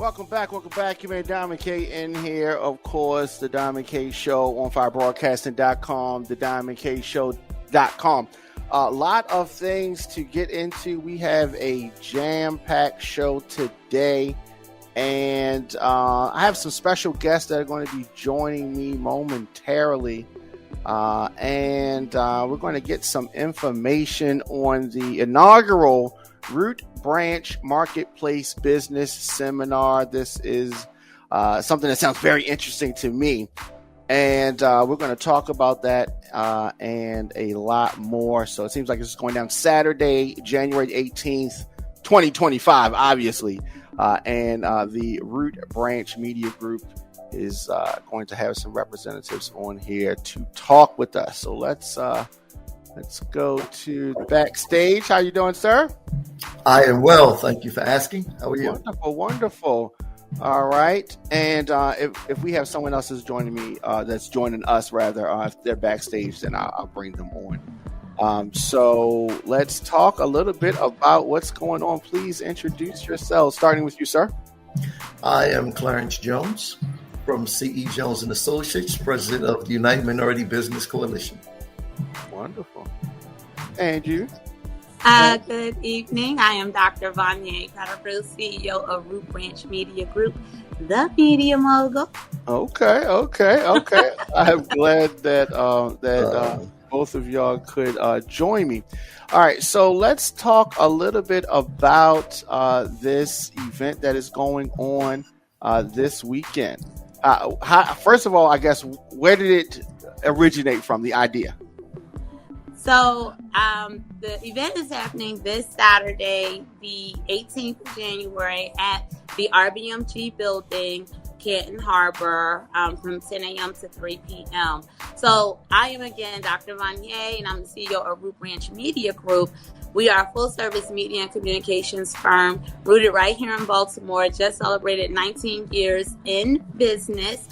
Welcome back. You made Diamond K in here. Of course, the Diamond K Show on firebroadcasting.com, the diamondkshow.com. A lot of things to get into. We have a jam-packed show today, and I have some special guests that are going to be joining me momentarily, and we're going to get some information on the inaugural Root Branch Marketplace Business Seminar. This is something that sounds very interesting to me, and we're going to talk about that and a lot more. So it seems like it's going down Saturday, January 18th, 2025, obviously, and the Root Branch Media Group is going to have some representatives on here to talk with us. So let's go to the backstage. How you doing, sir? I am well. Thank you for asking. How are you? Wonderful. All right. And if we have someone else that's joining me, that's joining us rather, if they're backstage, then I'll bring them on. So let's talk a little bit about what's going on. Please introduce yourselves, starting with you, sir. I am Clarence Jones from C.E. Jones and Associates, president of the United Minority Business Coalition. Wonderful. And you? Good evening. I am Dr. Vanya Pettigrew, CEO of Root Branch Media Group, the media mogul. Okay. I'm glad that both of y'all could join me. All right, so let's talk a little bit about this event that is going on this weekend. First of all, I guess, where did it originate from, the idea? So the event is happening this Saturday, the 18th of January at the RBMG building, Canton Harbor, from 10 a.m. to 3 p.m. So I am, again, Dr. Vanier, and I'm the CEO of Root Branch Media Group. We are a full-service media and communications firm rooted right here in Baltimore, just celebrated 19 years in business.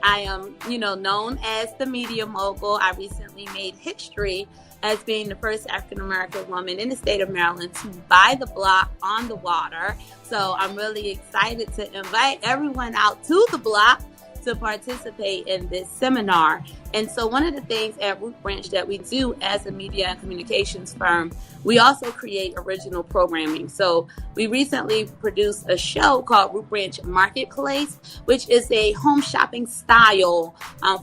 I am, known as the media mogul. I recently made history as being the first African-American woman in the state of Maryland to buy the block on the water. So I'm really excited to invite everyone out to the block to participate in this seminar. And so one of the things at Root Branch that we do as a media and communications firm, we also create original programming. So we recently produced a show called Root Branch Marketplace, which is a home shopping style,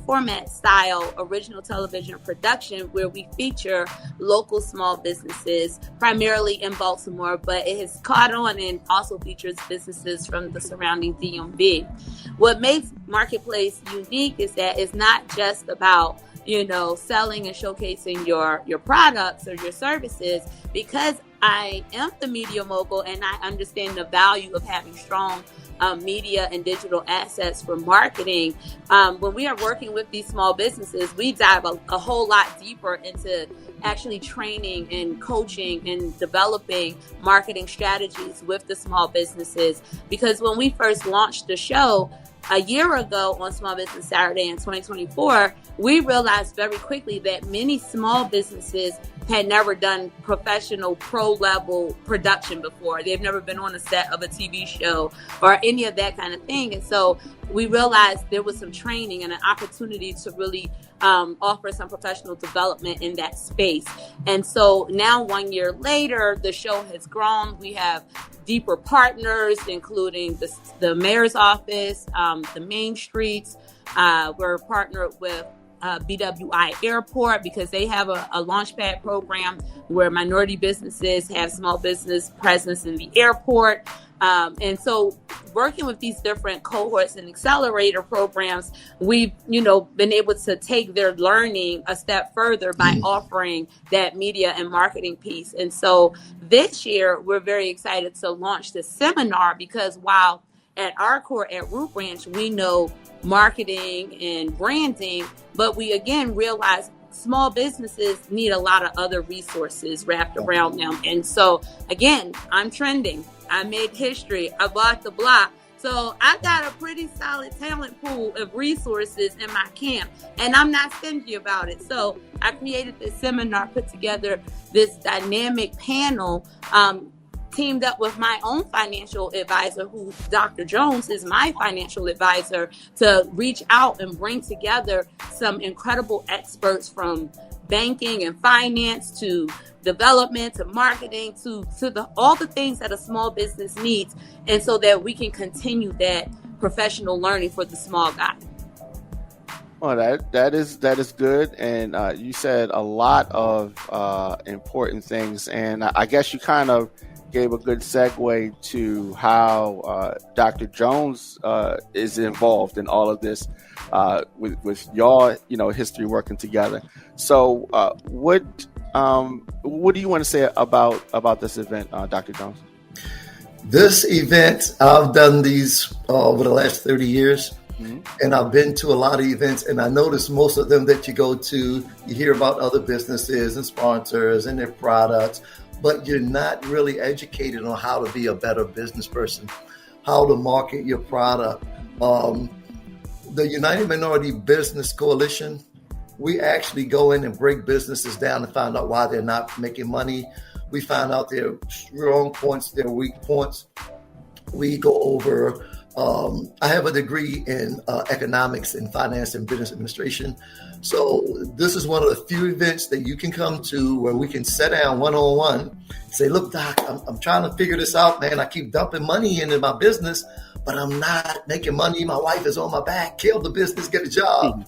format style, original television production where we feature local small businesses, primarily in Baltimore, but it has caught on and also features businesses from the surrounding DMV. What makes Marketplace unique is that it's not just about, selling and showcasing your products or your services. Because I am the media mogul and I understand the value of having strong media and digital assets for marketing. When we are working with these small businesses, we dive a whole lot deeper into actually training and coaching and developing marketing strategies with the small businesses. Because when we first launched the show a year ago on Small Business Saturday in 2024, we realized very quickly that many small businesses had never done professional pro-level production before. They've never been on a set of a TV show or any of that kind of thing. And so we realized there was some training and an opportunity to really offer some professional development in that space. And so now 1 year later, the show has grown. We have deeper partners, including the mayor's office, the main streets. We're partnered with BWI Airport because they have a launchpad program where minority businesses have small business presence in the airport. And so working with these different cohorts and accelerator programs, we've, been able to take their learning a step further by offering that media and marketing piece. And so this year, we're very excited to launch this seminar because while at our core at Root Branch, we know marketing and branding, but we again realize small businesses need a lot of other resources wrapped around them. And so again, I'm trending. I made history. I bought the block. So I got a pretty solid talent pool of resources in my camp, and I'm not stingy about it. So I created this seminar, put together this dynamic panel teamed up with my own financial advisor, who Dr. Jones is my financial advisor, to reach out and bring together some incredible experts from banking and finance to development to marketing to all the things that a small business needs, and so that we can continue that professional learning for the small guy. Well, that is good, and you said a lot of important things, and I guess you kind of gave a good segue to how Dr. Jones is involved in all of this with y'all, history working together. So, what do you want to say about this event, Dr. Jones? This event, I've done these over the last 30 years. And I've been to a lot of events, and I notice most of them that you go to, you hear about other businesses and sponsors and their products, but you're not really educated on how to be a better business person, how to market your product. The United Minority Business Coalition, we actually go in and break businesses down and find out why they're not making money. We find out their strong points, their weak points. We go over. I have a degree in economics and finance and business administration. So this is one of the few events that you can come to where we can sit down one-on-one, say, look, Doc, I'm trying to figure this out, man. I keep dumping money into my business, but I'm not making money. My wife is on my back. Kill the business, get a job.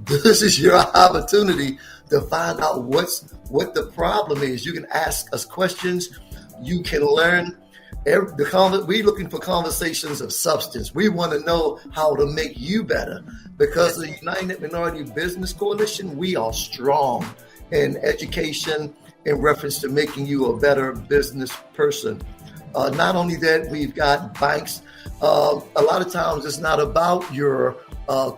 This is your opportunity to find out what the problem is. You can ask us questions. You can learn. We're looking for conversations of substance. We want to know how to make you better, because the United Minority Business Coalition, we are strong in education in reference to making you a better business person. Not only that, we've got banks. A lot of times it's not about your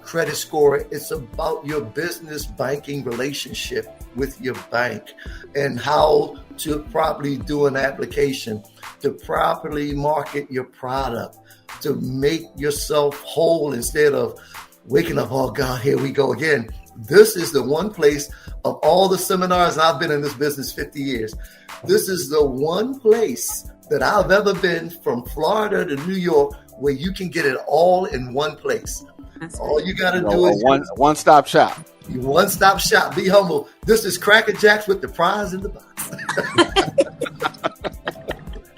credit score. It's about your business banking relationship with your bank and how to properly do an application, to properly market your product, to make yourself whole instead of waking up, oh God, here we go again. This is the one place of all the seminars, I've been in this business 50 years. This is the one place that I've ever been, from Florida to New York, where you can get it all in one place. All you got to do is one-stop shop. One-stop shop. Be humble. This is Cracker Jacks with the prize in the box.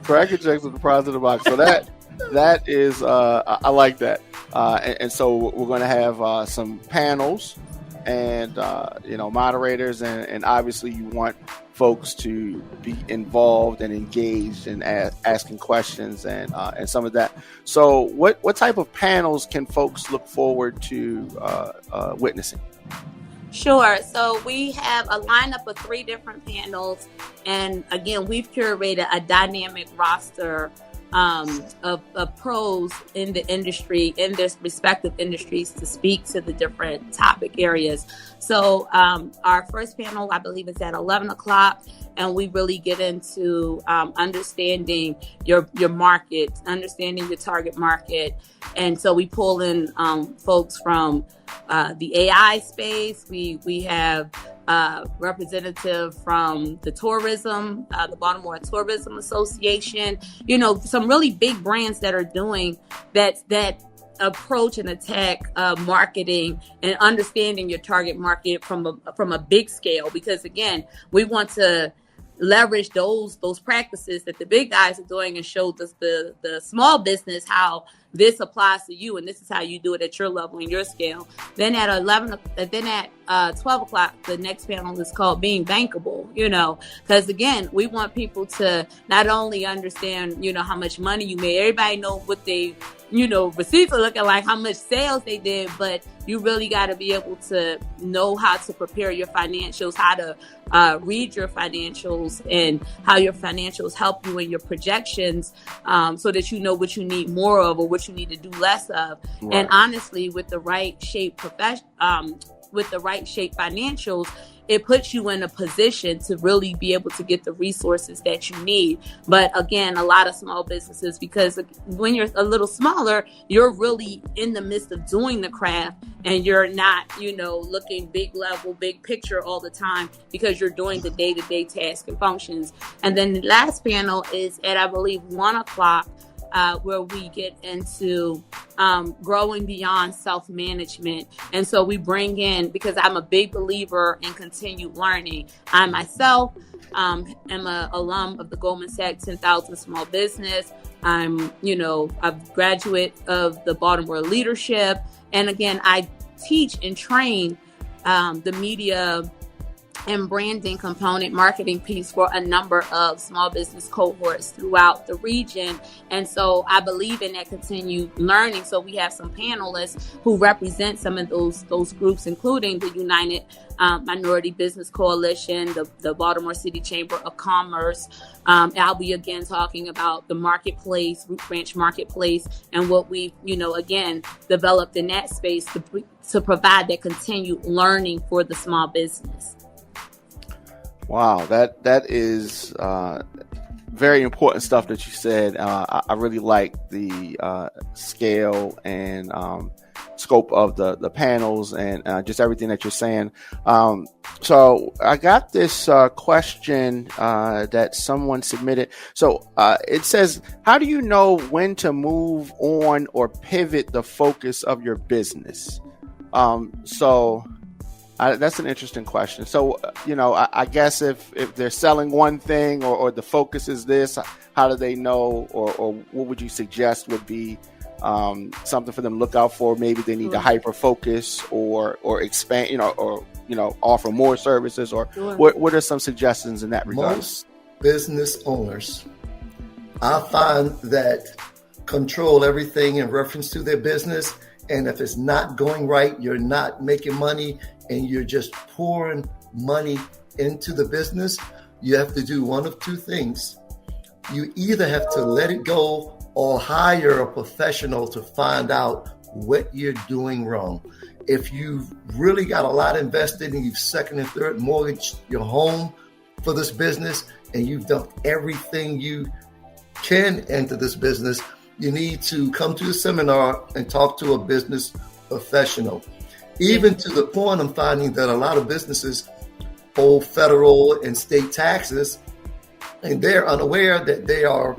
Cracker Jacks with the prize in the box. So that is, I like that. And so we're going to have some panels and moderators, and obviously you want folks to be involved and engaged and asking questions and some of that. So what type of panels can folks look forward to witnessing? Sure. So we have a lineup of 3 different panels. And again, we've curated a dynamic roster of pros in the industry, in their respective industries, to speak to the different topic areas. So our first panel, I believe, is at 11 o'clock. And we really get into understanding your market, understanding your target market. And so we pull in folks from the AI space. We have representative from the tourism, the Baltimore Tourism Association, some really big brands that are doing that approach and attack marketing and understanding your target market from a big scale. Because again, we want to leverage those practices that the big guys are doing and show the small business how this applies to you, and this is how you do it at your level and your scale. Then at 12 o'clock, the next panel is called Being Bankable, because again, we want people to not only understand, how much money you made. Everybody know what they, receipts are looking like, how much sales they did, but you really got to be able to know how to prepare your financials, how to read your financials, and how your financials help you in your projections, so that you know what you need more of or what you need to do less of. Right. And honestly, with the right shape financials, it puts you in a position to really be able to get the resources that you need. But again, a lot of small businesses, because when you're a little smaller, you're really in the midst of doing the craft, and you're not, looking big level, big picture all the time because you're doing the day-to-day tasks and functions. And then the last panel is at, I believe, 1:00, where we get into growing beyond self-management. And so we bring in, because I'm a big believer in continued learning. I myself am an alum of the Goldman Sachs 10,000 Small Business. I'm, a graduate of the Baltimore Leadership. And again, I teach and train the media and branding component marketing piece for a number of small business cohorts throughout the region. And so I believe in that continued learning. So we have some panelists who represent some of those groups, including the United Minority Business Coalition, the Baltimore City Chamber of Commerce. I'll be again talking about the marketplace, Root Branch Marketplace, and what we've, again, developed in that space to provide that continued learning for the small business. Wow, that is very important stuff that you said. I really like the scale and scope of the panels and just everything that you're saying. So I got this question that someone submitted. So it says, how do you know when to move on or pivot the focus of your business? That's an interesting question. So, I guess if they're selling one thing or the focus is this, how do they know, or what would you suggest would be something for them to look out for? Maybe they need to hyper focus or expand, or offer more services, or what are some suggestions in that regard? Most business owners, I find that control everything in reference to their business. And if it's not going right, you're not making money, and you're just pouring money into the business, you have to do one of two things. You either have to let it go or hire a professional to find out what you're doing wrong. If you've really got a lot invested and you've second and third mortgaged your home for this business, and you've done everything you can into this business, you need to come to a seminar and talk to a business professional. Even to the point, I'm finding that a lot of businesses owe federal and state taxes, and they're unaware that there are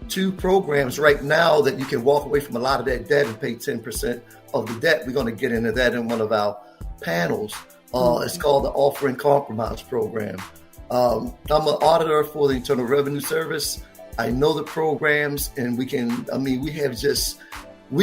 two programs right now that you can walk away from a lot of that debt and pay 10% of the debt. We're going to get into that in one of our panels. It's called the Offer and Compromise Program. I'm an auditor for the Internal Revenue Service. I know the programs, and we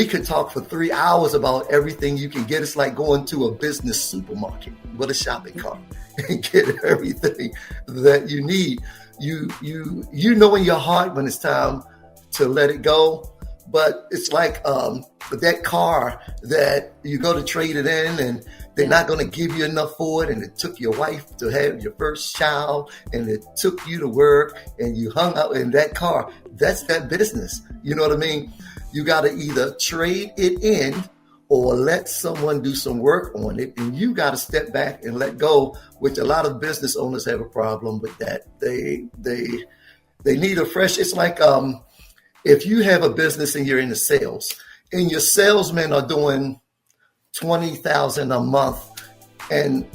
could talk for 3 hours about everything you can get. It's like going to a business supermarket with a shopping cart and get everything that you need. You know in your heart when it's time to let it go, but it's like that car that you go to trade it in, and they're not going to give you enough for it. And it took your wife to have your first child, and it took you to work, and you hung out in that car. That's that business. You know what I mean? You got to either trade it in or let someone do some work on it. And you got to step back and let go, which a lot of business owners have a problem with that. They need a fresh, it's like if you have a business and you're in the sales, and your salesmen are doing $20,000 a month, and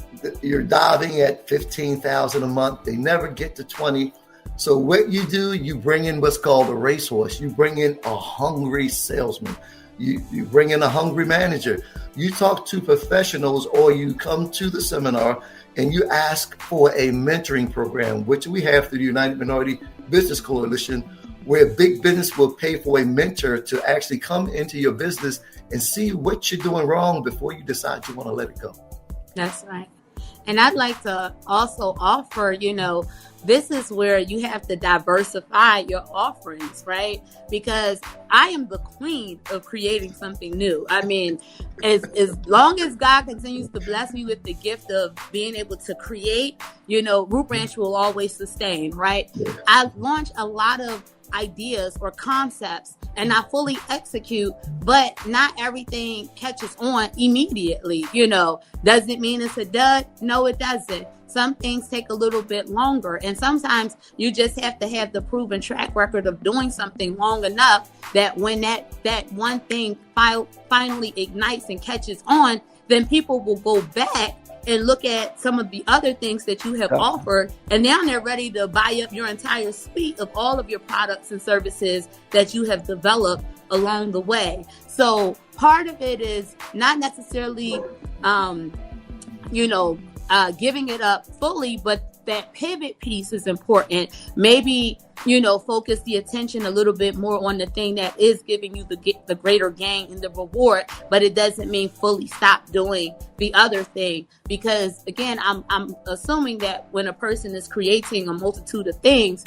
you're diving at $15,000 a month. They never get to 20. So what you do, you bring in what's called a racehorse. You bring in a hungry salesman. You bring in a hungry manager. You talk to professionals, or you come to the seminar and you ask for a mentoring program, which we have through the United Minority Business Coalition, where big business will pay for a mentor to actually come into your business and see what you're doing wrong before you decide you want to let it go. That's right. And I'd like to also offer, this is where you have to diversify your offerings, right? Because I am the queen of creating something new. I mean, as long as God continues to bless me with the gift of being able to create, Root Branch will always sustain, right? Yeah. I launch a lot of ideas or concepts and I fully execute, but not everything catches on immediately. Does it mean it's a dud? No, it doesn't. Some things take a little bit longer, and sometimes you just have to have the proven track record of doing something long enough that when that one thing finally ignites and catches on, then people will go back and look at some of the other things that you have offered, and now they're ready to buy up your entire suite of all of your products and services that you have developed along the way. So part of it is not necessarily, giving it up fully, but that pivot piece is important. Maybe, focus the attention a little bit more on the thing that is giving you the greater gain and the reward, but it doesn't mean fully stop doing the other thing. Because again, I'm assuming that when a person is creating a multitude of things,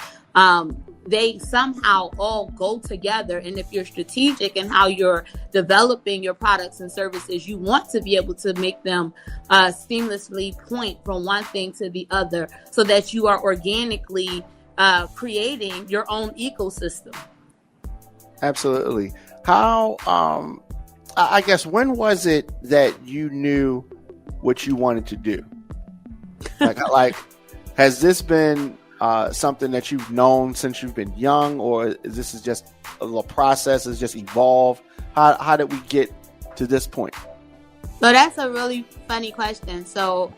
they somehow all go together. And if you're strategic in how you're developing your products and services, you want to be able to make them seamlessly point from one thing to the other so that you are organically creating your own ecosystem. Absolutely. How, I guess, when was it that you knew what you wanted to do? Like, has this been something that you've known since you've been young, or is this just a little process? It's just evolved? How did we get to this point? So that's a really funny question. So,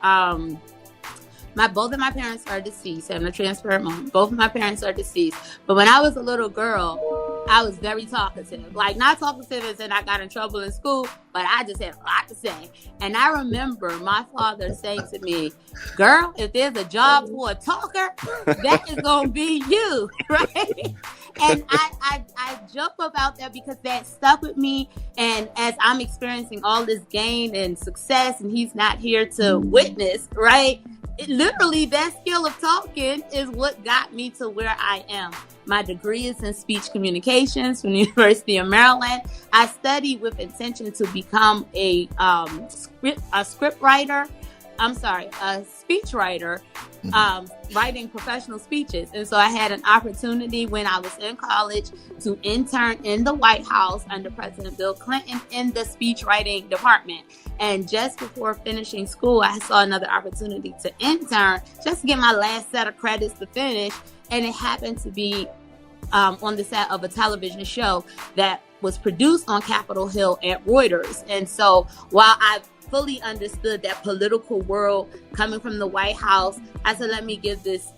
both of my parents are deceased. I'm a transparent mom. Both of my parents are deceased. But when I was a little girl, I was very talkative. Like, not talkative as in I got in trouble in school, but I just had a lot to say. And I remember my father saying to me, "Girl, if there's a job for a talker, that is going to be you," right? And I joke about that because that stuck with me. And as I'm experiencing all this gain and success, and he's not here to witness, right? Literally, that skill of talking is what got me to where I am. My degree is in speech communications from the University of Maryland. I studied with intention to become a speech writer, writing professional speeches. And so I had an opportunity when I was in college to intern in the White House under President Bill Clinton in the speech writing department. And just before finishing school, I saw another opportunity to intern just to get my last set of credits to finish. And it happened to be on the set of a television show that was produced on Capitol Hill at Reuters. And so while I fully understood that political world coming from the White House, I said, let me give this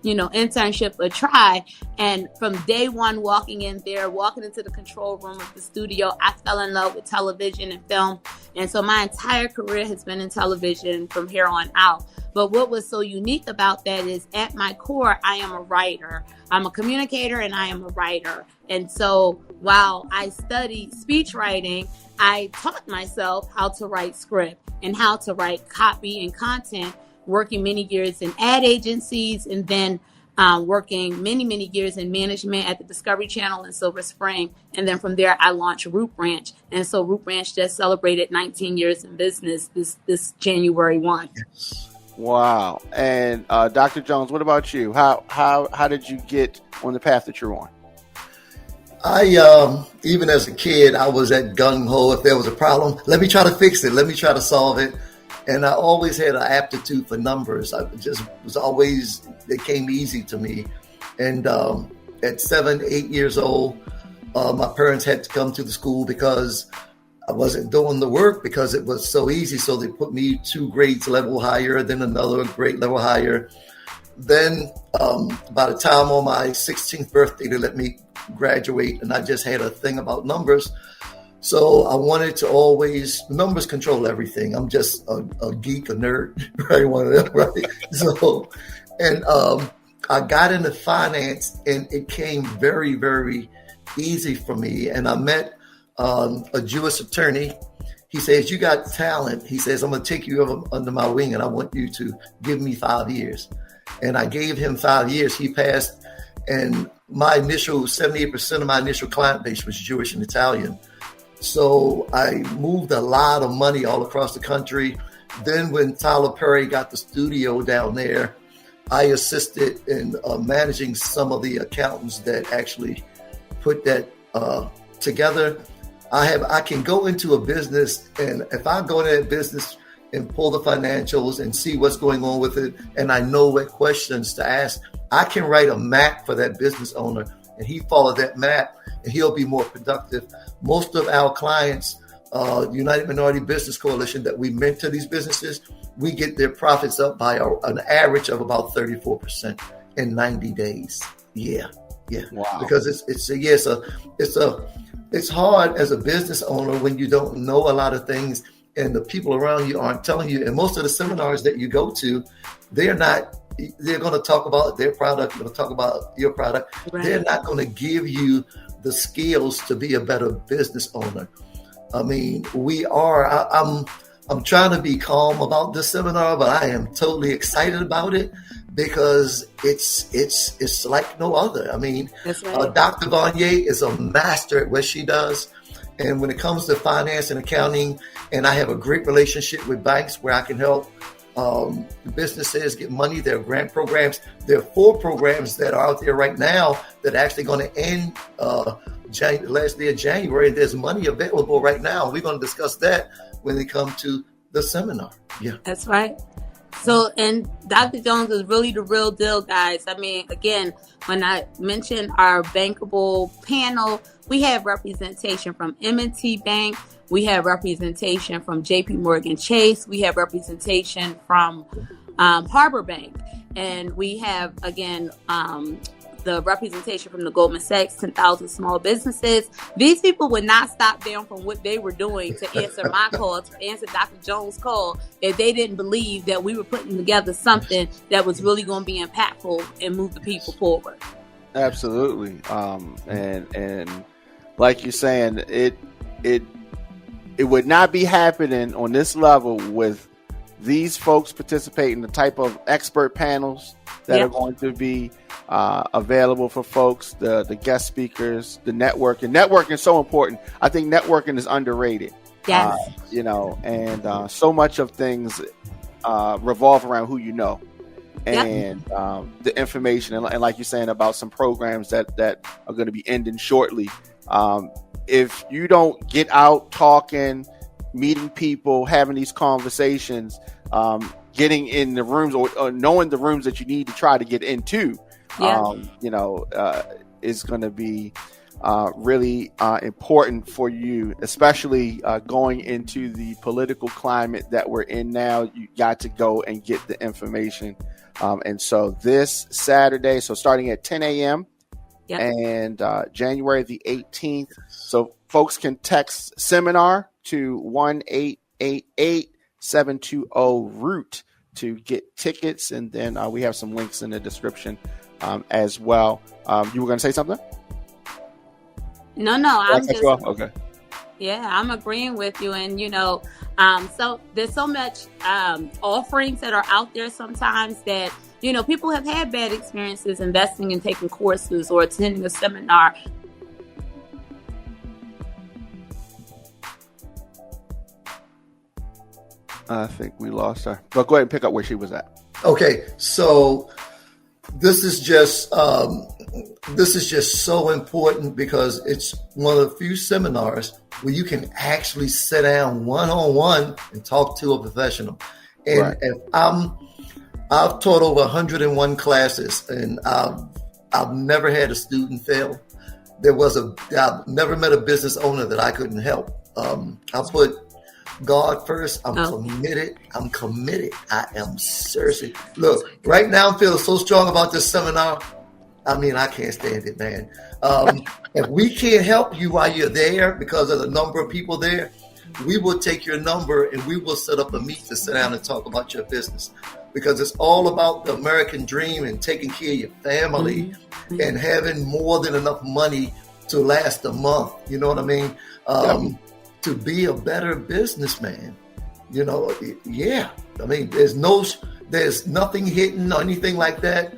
internship a try. And from day one, walking into the control room of the studio, I fell in love with television and film. And so my entire career has been in television from here on out. But what was so unique about that is at my core, I am a writer. I'm a communicator and I am a writer. And so while I studied speech writing, I taught myself how to write script and how to write copy and content, working many years in ad agencies and then working many, many years in management at the Discovery Channel in Silver Spring. And then from there, I launched Root Ranch. And so Root Ranch just celebrated 19 years in business this January 1. Wow. And Dr. Jones, what about you? How did you get on the path that you're on? I, even as a kid, I was at gung-ho. If there was a problem, let me try to fix it. Let me try to solve it. And I always had an aptitude for numbers. I just was always, it came easy to me. And at 7, 8 years old, my parents had to come to the school because I wasn't doing the work because it was so easy. So they put me 2 grades level higher, then another grade level higher. Then by the time on my 16th birthday, they let me graduate, and I just had a thing about numbers. So I wanted to always, numbers control everything. I'm just a geek, a nerd, right? One of them, right? So, and I got into finance, and it came very, very easy for me. And I met a Jewish attorney. He says, "You got talent." He says, "I'm going to take you under my wing, and I want you to give me 5 years." And I gave him 5 years. He passed, and my initial 78% of my initial client base was Jewish and Italian. So I moved a lot of money all across the country. Then when Tyler Perry got the studio down there, I assisted in managing some of the accountants that actually put that together. I can go into a business, and if I go into that business and pull the financials and see what's going on with it, and I know what questions to ask, I can write a map for that business owner, and he follow that map, and he'll be more productive. Most of our clients, United Minority Business Coalition, that we mentor these businesses, we get their profits up by an average of about 34% in 90 days. Yeah. Wow. Because it's hard as a business owner when you don't know a lot of things and the people around you aren't telling you. And most of the seminars that you go to, they're going to talk about their product, they're going to talk about your product. Right. They're not going to give you the skills to be a better business owner. I mean, I'm trying to be calm about this seminar, but I am totally excited about it because it's like no other. I mean, right. Dr. Vanier is a master at what she does. And when it comes to finance and accounting, and I have a great relationship with banks where I can help businesses get money. There are grant programs. There are 4 programs that are out there right now that are actually going to end last day of January. There's money available right now. We're going to discuss that when they come to the seminar. Yeah, that's right. So, and Dr. Jones is really the real deal, guys. I mean, again, when I mentioned our bankable panel, we have representation from M&T Bank. We have representation from JP Morgan Chase. We have representation from Harbor Bank. And we have, again, the representation from the Goldman Sachs 10,000 small businesses. These people would not stop down from what they were doing to answer my call, to answer Dr. Jones' call, if they didn't believe that we were putting together something that was really going to be impactful and move the people forward. Absolutely. And like you're saying, it would not be happening on this level with these folks participating, the type of expert panels that are going to be available for folks, the guest speakers, the networking. Networking is so important. I think networking is underrated. Yes. And so much of things revolve around who you know. And the information, and like you're saying about some programs that are going to be ending shortly. If you don't get out talking, meeting people, having these conversations, getting in the rooms or knowing the rooms that you need to try to get into, is going to be really important for you, especially going into the political climate that we're in now. You got to go and get the information. And so this Saturday, so starting at 10 a.m. and January the 18th. So folks can text seminar to 1-888-720-ROOT to get tickets. And then we have some links in the description as well. You were going to say something? No, I'm just... Okay. Yeah, I'm agreeing with you. And, so there's so much offerings that are out there sometimes that, people have had bad experiences investing and taking courses or attending a seminar. I think we lost her. But go ahead and pick up where she was at. Okay, so this is just so important because it's one of the few seminars where you can actually sit down one-on-one and talk to a professional. And if I've taught over 101 classes, and I've never had a student fail. I've never met a business owner that I couldn't help. I put God first. I'm committed. I am seriously. Look, right now I'm feeling so strong about this seminar. I mean, I can't stand it, man. If we can't help you while you're there because of the number of people there, we will take your number and we will set up a meet to sit down and talk about your business, because it's all about the American dream and taking care of your family and having more than enough money to last a month. You know what I mean? To be a better businessman, I mean, there's nothing hidden or anything like that.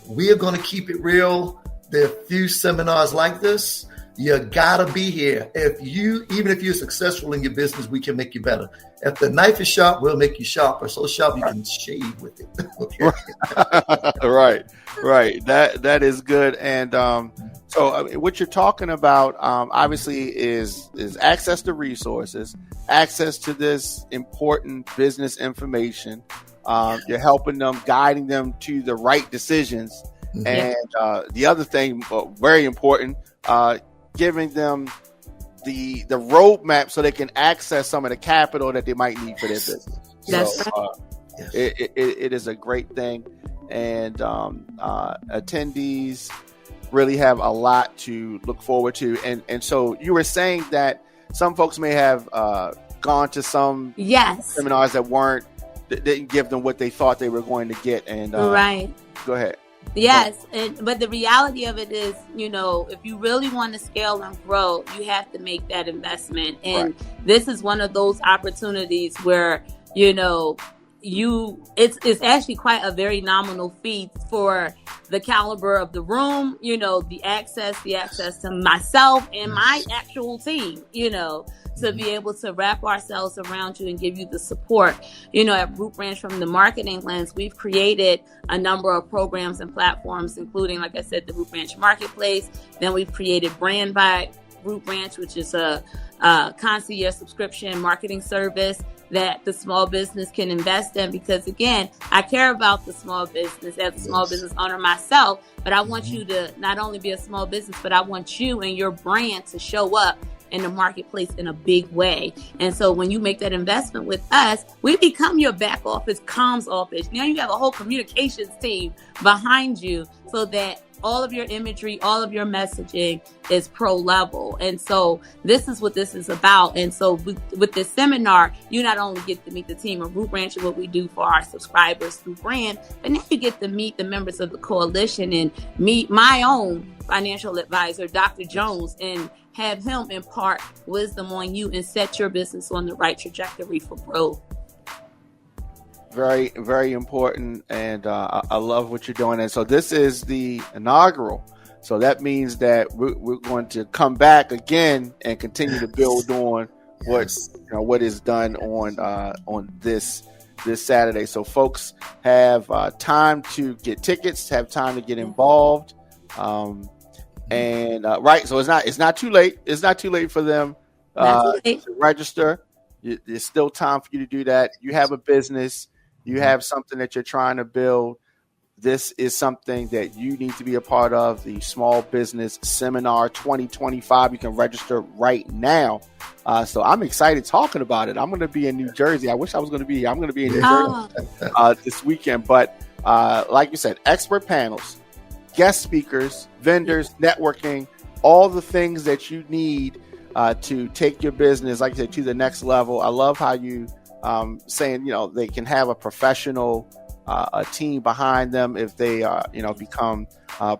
We are going to keep it real. There are a few seminars like this. You gotta be here. Even if you're successful in your business, we can make you better. If the knife is sharp, we'll make you sharper. So sharp you can shave with it. Okay. Right. That is good. And so I mean, what you're talking about, obviously, is access to resources, access to this important business information. You're helping them, guiding them to the right decisions. Mm-hmm. And the other thing, very important, giving them the roadmap so they can access some of the capital that they might need for their business. That's right. It is a great thing, and attendees really have a lot to look forward to. And so you were saying that some folks may have gone to some seminars that didn't give them what they thought they were going to get. And right. Go ahead. Yes, but the reality of it is, if you really want to scale and grow, you have to make that investment. And This is one of those opportunities where, it's actually quite a very nominal fee for the caliber of the room, the access to myself and my actual team, to be able to wrap ourselves around you and give you the support. At Root Ranch, from the marketing lens, we've created a number of programs and platforms, including, like I said, the Root Ranch Marketplace. Then we've created Brand by Root Ranch, which is a concierge subscription marketing service that the small business can invest in, because again, I care about the small business as a small business owner myself, but I want you to not only be a small business, but I want you and your brand to show up in the marketplace in a big way. And so when you make that investment with us, we become your back office comms office. Now you have a whole communications team behind you so that all of your imagery, all of your messaging is pro level. And so this is what this is about. And so with this seminar, you not only get to meet the team of Root Ranch and what we do for our subscribers through brand, but now you get to meet the members of the coalition and meet my own financial advisor, Dr. Jones, and have him impart wisdom on you and set your business on the right trajectory for growth. Very, very important. And I love what you're doing. And so this is the inaugural. So that means that we're going to come back again and continue to build on what is done on this Saturday. So folks have time to get tickets, have time to get involved. So it's not too late. It's not too late for them to register. There's still time for you to do that. You have a business. You have something that you're trying to build. This is something that you need to be a part of, the Small Business Seminar 2025. You can register right now. So I'm excited talking about it. I'm going to be in New Jersey. I wish I was going to be here. I'm going to be in New Jersey this weekend. But like you said, expert panels, guest speakers, vendors, networking, all the things that you need to take your business, like I said, to the next level. I love how you saying, they can have a professional a team behind them if they become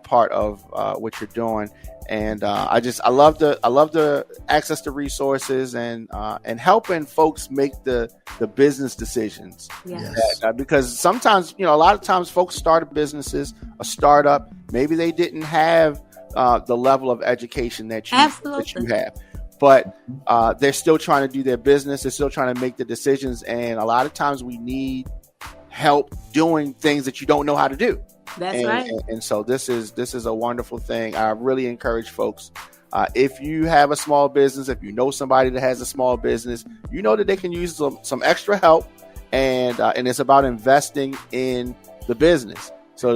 part of what you're doing. And I love the access to resources and helping folks make the business decisions. Yes. Because sometimes, a lot of times folks start businesses, a startup, maybe they didn't have the level of education that you have. But they're still trying to do their business. They're still trying to make the decisions. And a lot of times we need help doing things that you don't know how to do. That's right. And so this is a wonderful thing. I really encourage folks, if you have a small business, if you know somebody that has a small business, you know that they can use some extra help. And it's about investing in the business. So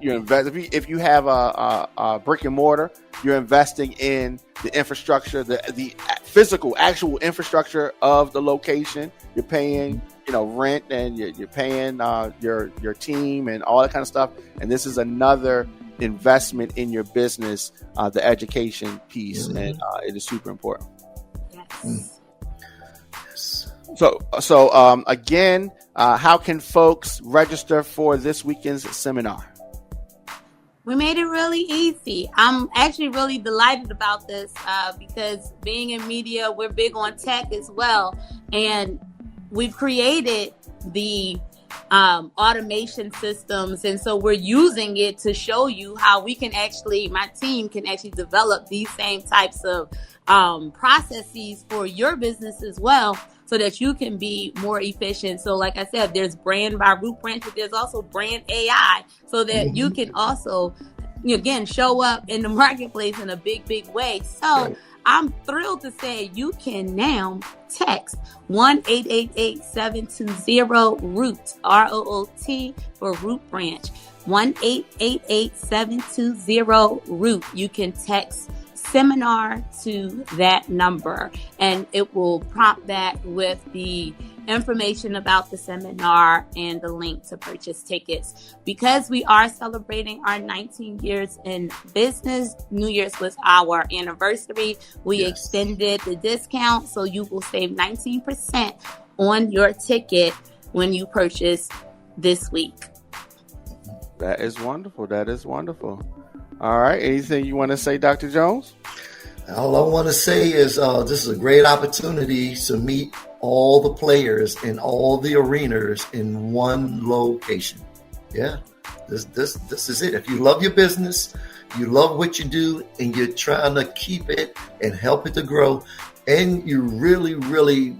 you invest. If you have a brick and mortar, you're investing in the infrastructure, the physical, actual infrastructure of the location. You're paying, rent, and you're paying your team and all that kind of stuff. And this is another investment in your business, the education piece, and it is super important. Yes. So again, how can folks register for this weekend's seminar? We made it really easy. I'm actually really delighted about this because being in media, we're big on tech as well. And we've created the automation systems. And so we're using it to show you how we can actually, my team can actually develop these same types of processes for your business as well, so that you can be more efficient. So like I said, there's brand by Root Branch, but there's also brand AI, so that you can also, again, show up in the marketplace in a big way. So I'm thrilled to say you can now text 1-888-720-ROOT, ROOT for Root Branch, 1-888-720-ROOT. You can text seminar to that number, and it will prompt back with the information about the seminar and the link to purchase tickets. Because we are celebrating our 19 years in business, New Year's was our anniversary. We extended the discount, so you will save 19% on your ticket when you purchase this week. That is wonderful. All right. Anything you want to say, Dr. Jones? All I want to say is this is a great opportunity to meet all the players in all the arenas in one location. Yeah, this is it. If you love your business, you love what you do, and you're trying to keep it and help it to grow, and you're really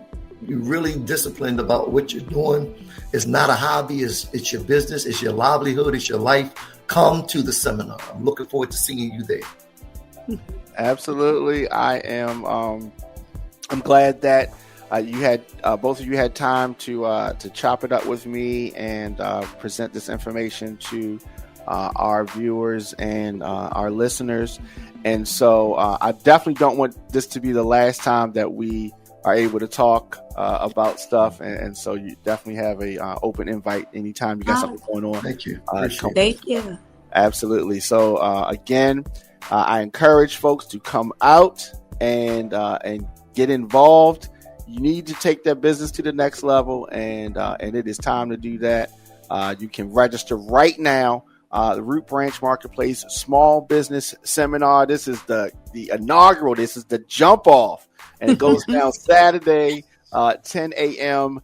disciplined about what you're doing. It's not a hobby. It's your business. It's your livelihood. It's your life. Come to the seminar. I'm looking forward to seeing you there. Absolutely. I am. I'm glad that you had both of you had time to chop it up with me and present this information to our viewers and our listeners. And so I definitely don't want this to be the last time that we are able to talk about stuff. And so you definitely have a open invite anytime you got something going on. Thank you. Thank you. Absolutely. So again, I encourage folks to come out and get involved. You need to take that business to the next level, and it is time to do that. You can register right now. The Root Branch Marketplace Small Business Seminar. This is the inaugural. This is the jump off, and it goes down Saturday, 10 a.m.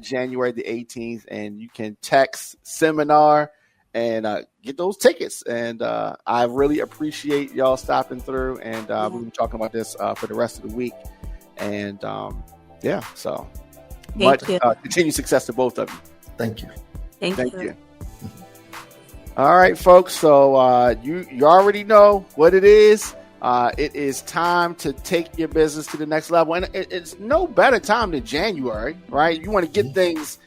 January the 18th, and you can text seminar and get those tickets. And I really appreciate y'all stopping through, and we'll be talking about this for the rest of the week. And so much continued success to both of you. Thank you. Thank you. All right, folks. So you already know what it is. It is time to take your business to the next level, and it's no better time than January, right? You want to get things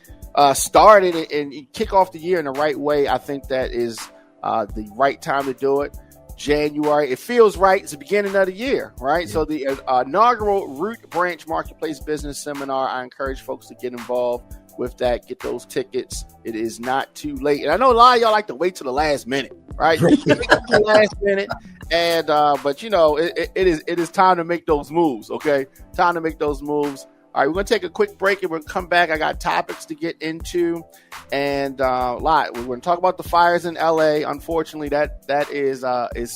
started and kick off the year in the right way. I think that is the right time to do it. January, it feels right. It's the beginning of the year, right? Yeah. So the inaugural Root Branch Marketplace Business Seminar, I encourage folks to get involved with that. Get those tickets. It is not too late. And I know a lot of y'all like to wait till the last minute, right? The last minute. And but it is time to make those moves. Okay, time to make those moves. All right, we're gonna take a quick break and we'll come back. I got topics to get into, and a lot. We're gonna talk about the fires in LA. Unfortunately, that is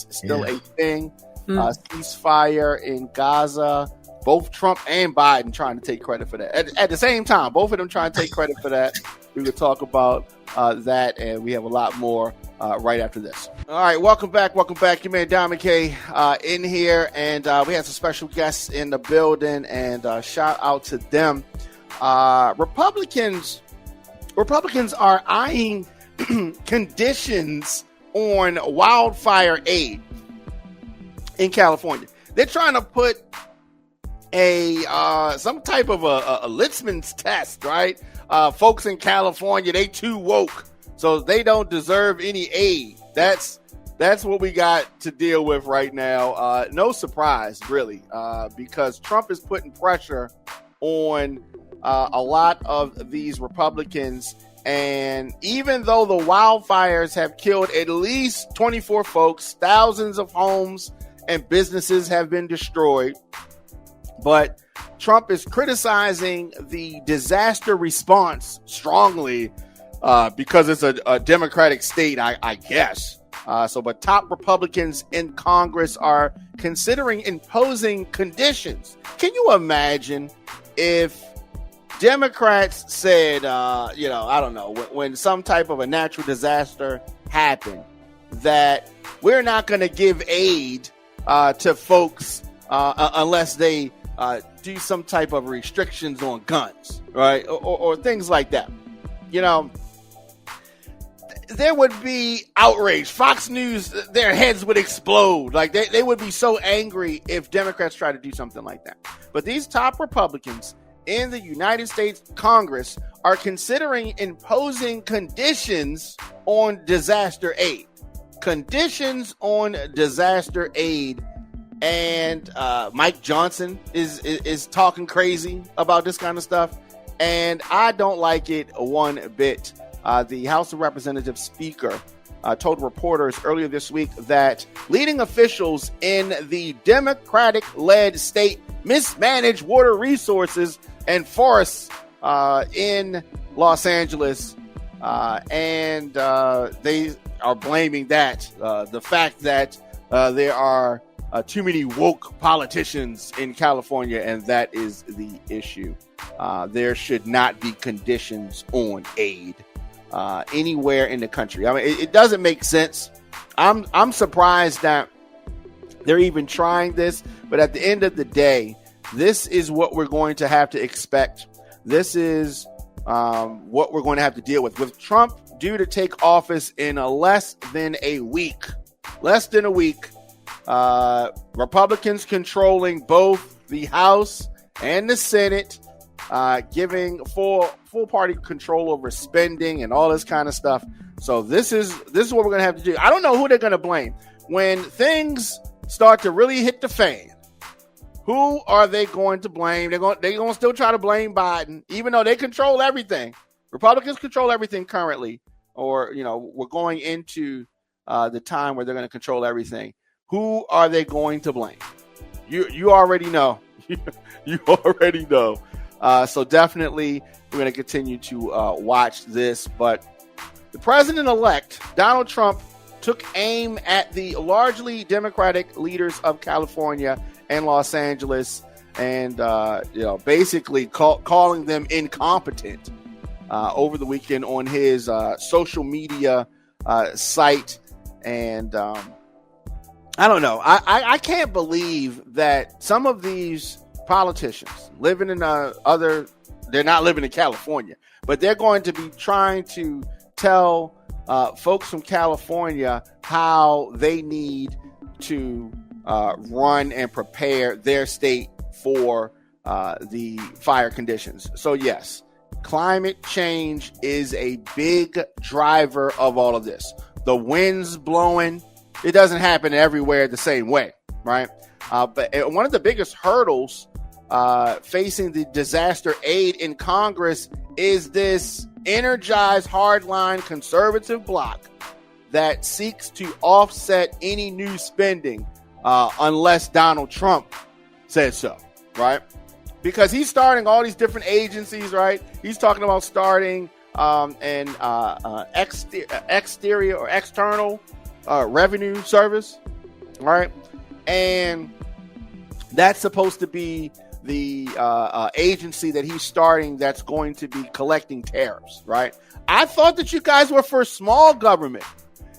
still a thing. Ceasefire in Gaza. Both Trump and Biden trying to take credit for that. At the same time, both of them trying to take credit for that. We will talk about that, and we have a lot more right after this. All right, welcome back. Your man Diamond K in here, and we have some special guests in the building, and shout out to them. Republicans are eyeing conditions on wildfire aid in California. They're trying to put some type of a litmus test, right? Folks in California, they too woke, so they don't deserve any aid. That's what we got to deal with right now. No surprise, really, because Trump is putting pressure on a lot of these Republicans. And even though the wildfires have killed at least 24 folks, thousands of homes and businesses have been destroyed, but Trump is criticizing the disaster response strongly because it's a Democratic state, I guess. But top Republicans in Congress are considering imposing conditions. Can you imagine if Democrats said, I don't know, when some type of a natural disaster happened, that we're not going to give aid to folks unless they do some type of restrictions on guns, right? Or things like that. There would be outrage. Fox News, their heads would explode. Like they would be so angry if Democrats try to do something like that. But these top Republicans in the United States Congress are considering imposing conditions on disaster aid. Conditions on disaster aid. And Mike Johnson is talking crazy about this kind of stuff. And I don't like it one bit. The House of Representatives Speaker told reporters earlier this week that leading officials in the Democratic-led state mismanage water resources and forests in Los Angeles. And they are blaming that, the fact that there are too many woke politicians in California, and that is the issue. There should not be conditions on aid anywhere in the country. I mean, it doesn't make sense. I'm surprised that they're even trying this, but at the end of the day, this is what we're going to have to expect. This is what we're going to have to deal with. With Trump due to take office in less than a week, Republicans controlling both the House and the Senate, giving full party control over spending and all this kind of stuff. So this is what we're going to have to do. I don't know who they're going to blame when things start to really hit the fan. Who are they going to blame? They're going to still try to blame Biden, even though they control everything. Republicans control everything currently, or we're going into the time where they're going to control everything. Who are they going to blame? You already know. You already know. So definitely we're going to continue to watch this. But the president-elect, Donald Trump, took aim at the largely Democratic leaders of California and Los Angeles and, basically calling them incompetent over the weekend on his social media site. And I don't know. I can't believe that some of these politicians living in they're not living in California, but they're going to be trying to tell folks from California how they need to run and prepare their state for the fire conditions. So yes, climate change is a big driver of all of this. The winds blowing, it doesn't happen everywhere the same way, right? But one of the biggest hurdles facing the disaster aid in Congress is this energized hardline conservative bloc that seeks to offset any new spending unless Donald Trump says so, right? Because he's starting all these different agencies, right? He's talking about starting an exterior or external revenue service, right? And that's supposed to be the agency that he's starting that's going to be collecting tariffs, right? I thought that you guys were for small government.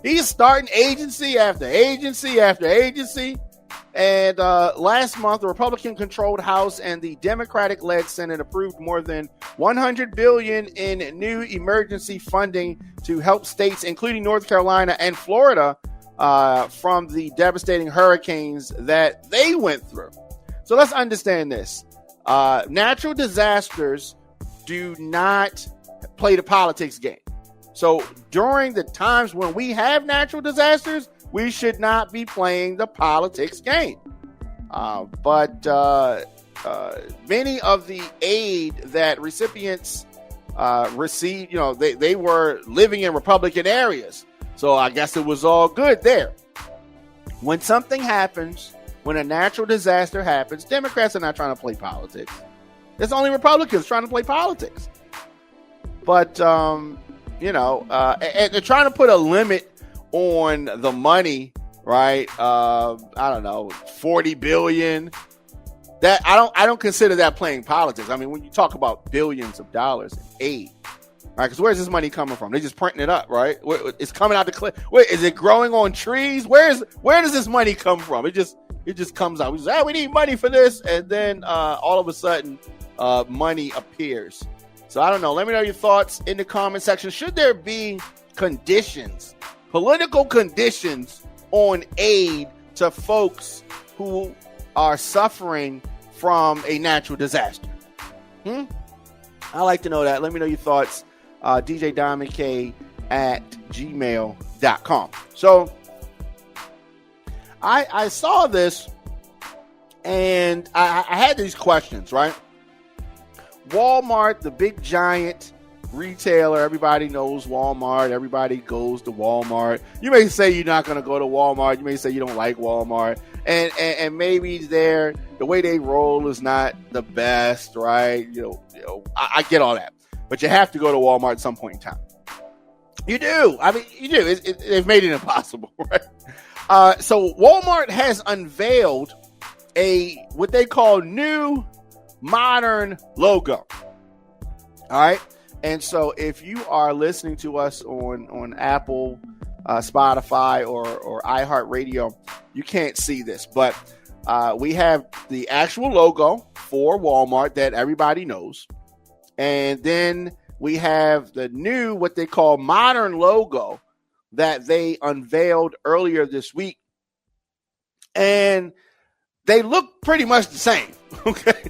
He's starting agency after agency after agency. And last month, the Republican-controlled House and the Democratic-led Senate approved more than $100 billion in new emergency funding to help states, including North Carolina and Florida, from the devastating hurricanes that they went through. So let's understand this. Natural disasters do not play the politics game. So during the times when we have natural disasters, we should not be playing the politics game. But many of the aid that recipients received, they were living in Republican areas. So I guess it was all good there. When something happens, when a natural disaster happens, Democrats are not trying to play politics. It's only Republicans trying to play politics. But, and they're trying to put a limit on the money, right? I don't know, $40 billion. That I don't consider that playing politics. I mean, when you talk about billions of dollars in aid, right? Because where's this money coming from? They're just printing it up, right? It's coming out the cliff. Wait, is it growing on trees? Where does this money come from? It just comes out. We say, we need money for this, and then all of a sudden, money appears. So I don't know. Let me know your thoughts in the comment section. Should there be conditions, political conditions, on aid to folks who are suffering from a natural disaster? I'd like to know that. Let me know your thoughts. djdiamondk@gmail.com. So I saw this and I had these questions, right? Walmart, the big giant retailer, everybody knows Walmart. Everybody goes to Walmart. You may say you're not going to go to Walmart. You may say you don't like Walmart. And maybe the way they roll is not the best, right? I get all that. But you have to go to Walmart at some point in time. You do. I mean, you do. They've made it impossible, right? So Walmart has unveiled what they call new modern logo. All right. And so if you are listening to us on Apple, Spotify, or iHeartRadio, you can't see this, but we have the actual logo for Walmart that everybody knows. And then we have the new, what they call modern logo that they unveiled earlier this week. And they look pretty much the same. Okay.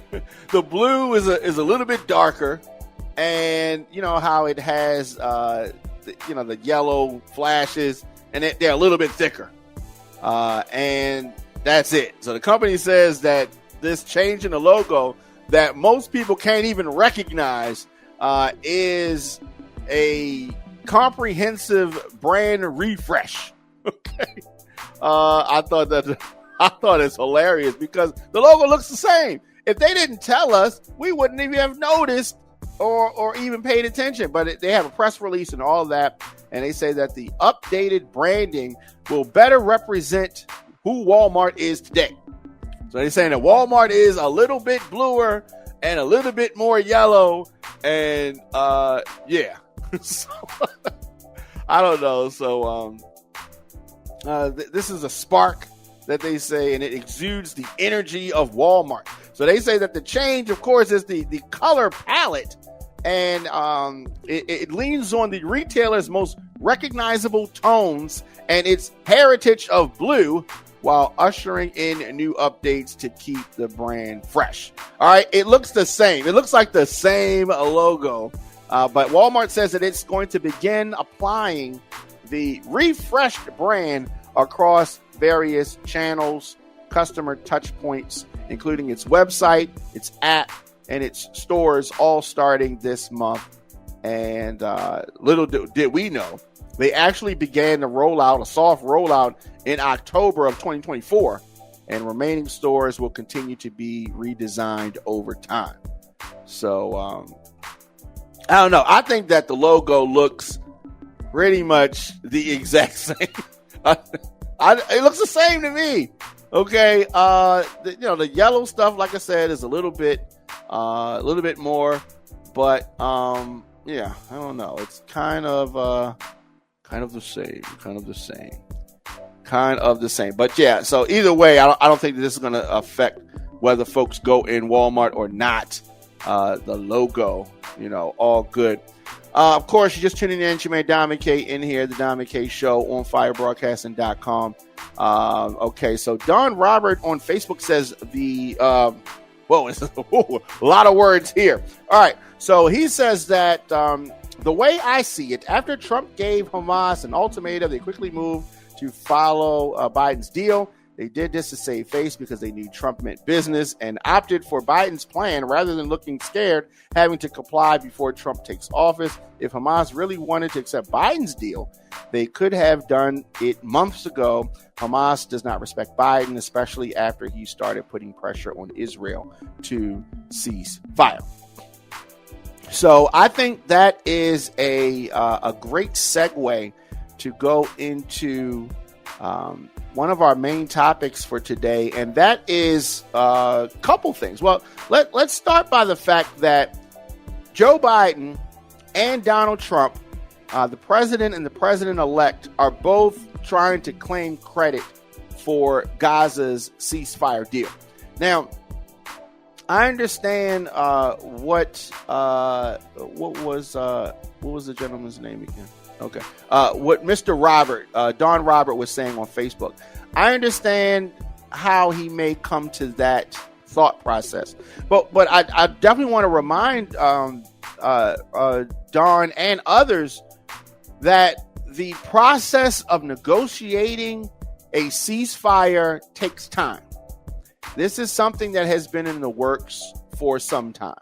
The blue is a little bit darker. And you know how it has, the yellow flashes, and they're a little bit thicker. And that's it. So the company says that this change in the logo that most people can't even recognize is a comprehensive brand refresh. Okay. I thought it's hilarious because the logo looks the same. If they didn't tell us, we wouldn't even have noticed or even paid attention. But they have a press release and all that, and they say that the updated branding will better represent who Walmart is today. So they're saying that Walmart is a little bit bluer and a little bit more yellow, and yeah. So, I don't know. So this is a spark that they say, and it exudes the energy of Walmart. So they say that the change, of course, is the color palette, and it leans on the retailer's most recognizable tones and its heritage of blue, while ushering in new updates to keep the brand fresh. All right, it looks the same. It looks like the same logo, but Walmart says that it's going to begin applying the refreshed brand across various channels, customer touch points, including its website, its app, and its stores, all starting this month. And little did we know, they actually began the rollout, a soft rollout, in October of 2024, and remaining stores will continue to be redesigned over time. So I don't know. I think that the logo looks pretty much the exact same. It looks the same to me. Okay, the yellow stuff, like I said, is a little bit more, but yeah, I don't know. It's kind of the same. But yeah, so either way, I don't think that this is going to affect whether folks go in Walmart or not. The logo, all good. Of course, you're just tuning in. Jermaine Diamond K in here, the Diamond K Show on firebroadcasting.com. Okay, so Don Robert on Facebook says it's a lot of words here. All right, so he says that the way I see it, after Trump gave Hamas an ultimatum, they quickly moved to follow Biden's deal. They did this to save face because they knew Trump meant business and opted for Biden's plan rather than looking scared, having to comply before Trump takes office. If Hamas really wanted to accept Biden's deal, they could have done it months ago. Hamas does not respect Biden, especially after he started putting pressure on Israel to cease fire. So I think that is a great segue to go into one of our main topics for today, and that is a couple things. Well, let's start by the fact that Joe Biden and Donald Trump, the president and the president-elect, are both trying to claim credit for Gaza's ceasefire deal. Now, I understand what was the gentleman's name again? Okay, what Mr. Don Robert was saying on Facebook. I understand how he may come to that thought process, but I definitely want to remind Don and others that the process of negotiating a ceasefire takes time. This is something that has been in the works for some time.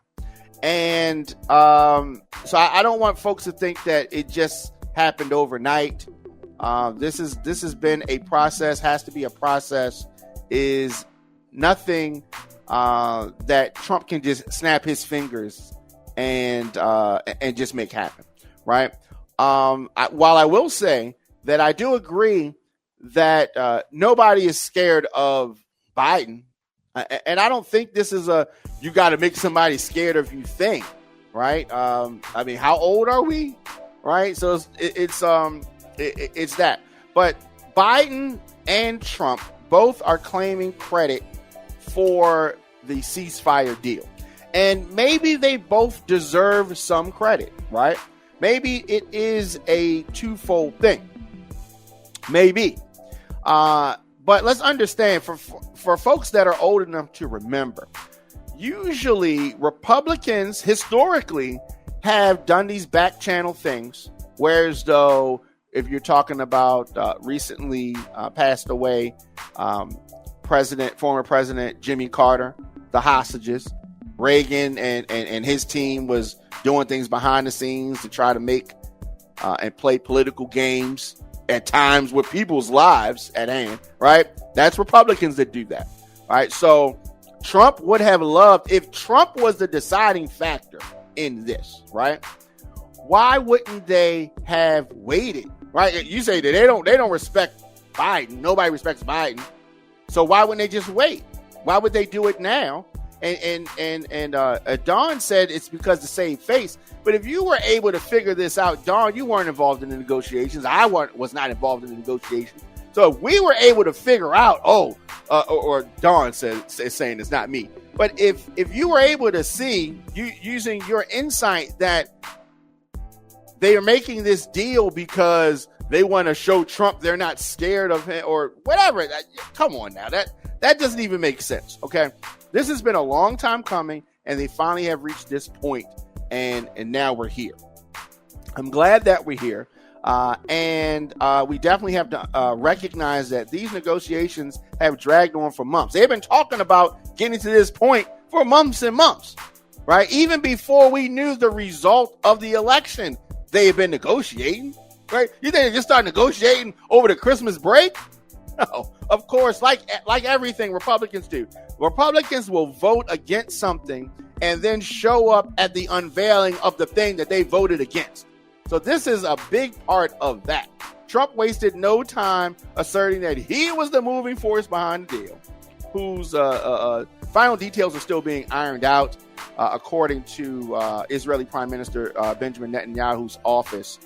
And so I don't want folks to think that it just happened overnight. This has been a process, has to be a process, is nothing that Trump can just snap his fingers and just make happen, right? While I will say that I do agree that nobody is scared of Biden, and I don't think this is you got to make somebody scared of you thing, right? I mean, how old are we, right? So it's that. But Biden and Trump both are claiming credit for the ceasefire deal, and maybe they both deserve some credit, right? Maybe it is a twofold thing. Maybe. But let's understand, for folks that are old enough to remember, usually Republicans historically have done these back channel things, whereas though if you're talking about recently passed away former President Jimmy Carter, the hostages, Reagan and his team was doing things behind the scenes to try to make and play political games at times with people's lives at hand, right? That's Republicans that do that, right? So Trump would have loved, if Trump was the deciding factor in this, right? Why wouldn't they have waited, right? You say that they don't respect Biden. Nobody respects Biden. So why wouldn't they just wait? Why would they do it now? And Don said it's because to save face. But if you were able to figure this out, Don, you weren't involved in the negotiations. I was not involved in the negotiations. So if we were able to figure out, or Don is saying it's not me. But if you were able to see, using your insight, that they are making this deal because they want to show Trump they're not scared of him or whatever. Come on now, that doesn't even make sense. Okay. This has been a long time coming, and they finally have reached this point, and now we're here. I'm glad that we're here, and we definitely have to recognize that these negotiations have dragged on for months. They've been talking about getting to this point for months and months, right? Even before we knew the result of the election, they have been negotiating, right? You think they just start negotiating over the Christmas break? No, of course, like everything Republicans do. Republicans will vote against something and then show up at the unveiling of the thing that they voted against. So this is a big part of that. Trump wasted no time asserting that he was the moving force behind the deal, whose final details are still being ironed out, according to Israeli Prime Minister Benjamin Netanyahu's office.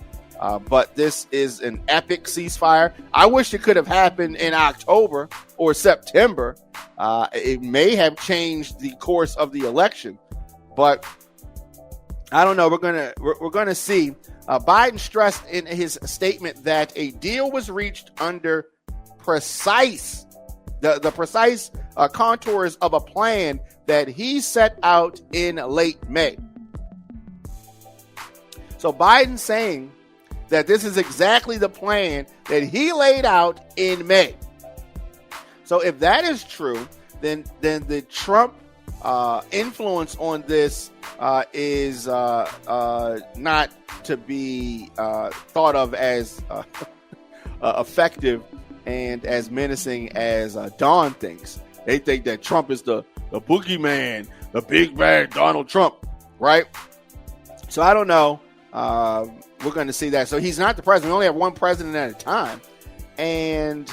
But this is an epic ceasefire. I wish it could have happened in October or September. It may have changed the course of the election, but I don't know. We're gonna see. Biden stressed in his statement that a deal was reached under the precise contours of a plan that he set out in late May. So Biden saying that this is exactly the plan that he laid out in May. So if that is true, then the Trump influence on this is not to be thought of as effective and as menacing as Don thinks. They think that Trump is the boogeyman, the big bad Donald Trump, right? So I don't know. We're going to see that. So he's not the president. We only have one president at a time. And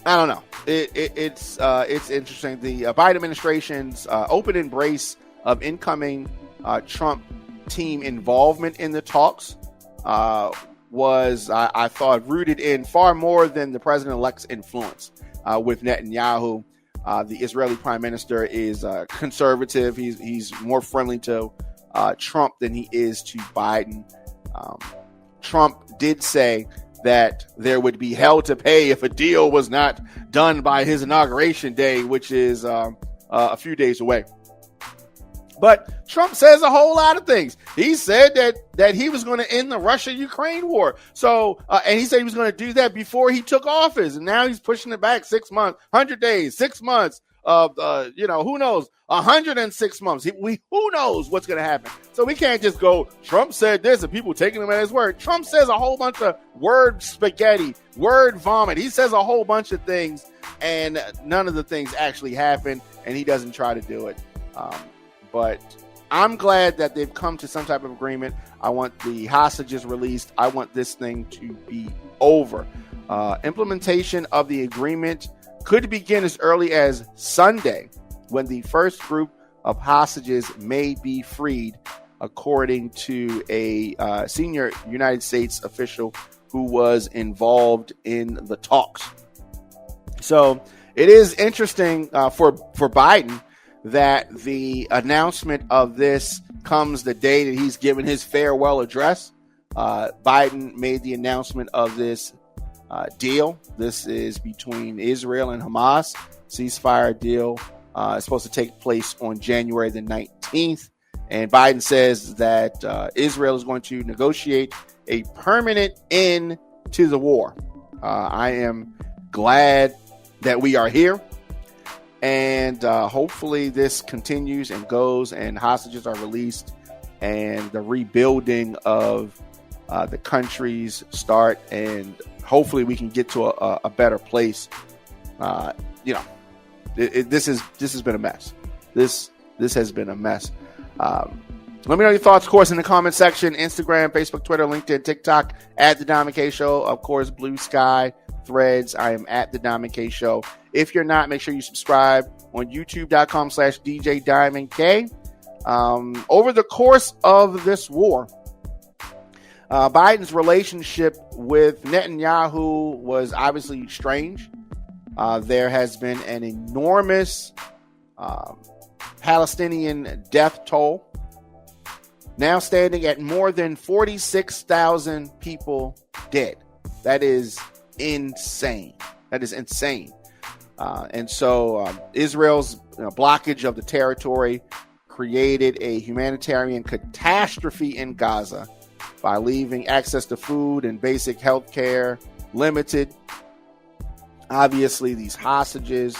I don't know. It's interesting. The Biden administration's open embrace of incoming Trump team involvement in the talks was, I thought, rooted in far more than the president-elect's influence with Netanyahu. The Israeli prime minister is conservative. He's more friendly to Trump than he is to Biden. Trump did say that there would be hell to pay if a deal was not done by his inauguration day, which is a few days away. But Trump says a whole lot of things. He said that he was going to end the Russia-Ukraine war. So, and he said he was going to do that before he took office. And now he's pushing it back 6 months, 100 days, 6 months, who knows, 106 months. Who knows what's going to happen? So we can't just go, Trump said this and people taking him at his word. Trump says a whole bunch of word spaghetti, word vomit. He says a whole bunch of things and none of the things actually happen, and he doesn't try to do it. But I'm glad that they've come to some type of agreement. I want the hostages released. I want this thing to be over. Implementation of the agreement could begin as early as Sunday, when the first group of hostages may be freed, according to a senior United States official who was involved in the talks. So it is interesting for Biden that the announcement of this comes the day that he's given his farewell address. Biden made the announcement of this deal. This is between Israel and Hamas. Ceasefire deal is supposed to take place on January the 19th. And Biden says that Israel is going to negotiate a permanent end to the war. I am glad that we are here. And hopefully this continues and goes and hostages are released and the rebuilding of the countries start, and hopefully we can get to a better place. This has been a mess. This has been a mess. Let me know your thoughts, of course, in the comment section. Instagram, Facebook, Twitter, LinkedIn, TikTok, at The Diamond K Show. Of course, Blue Sky, Threads. I am at The Diamond K Show. If you're not, make sure you subscribe on youtube.com/DJ Diamond K. Over the course of this war, Biden's relationship with Netanyahu was obviously strange. There has been an enormous Palestinian death toll, now standing at more than 46,000 people dead. That is insane. And so Israel's blockage of the territory created a humanitarian catastrophe in Gaza by leaving access to food and basic health care limited. Obviously, these hostages,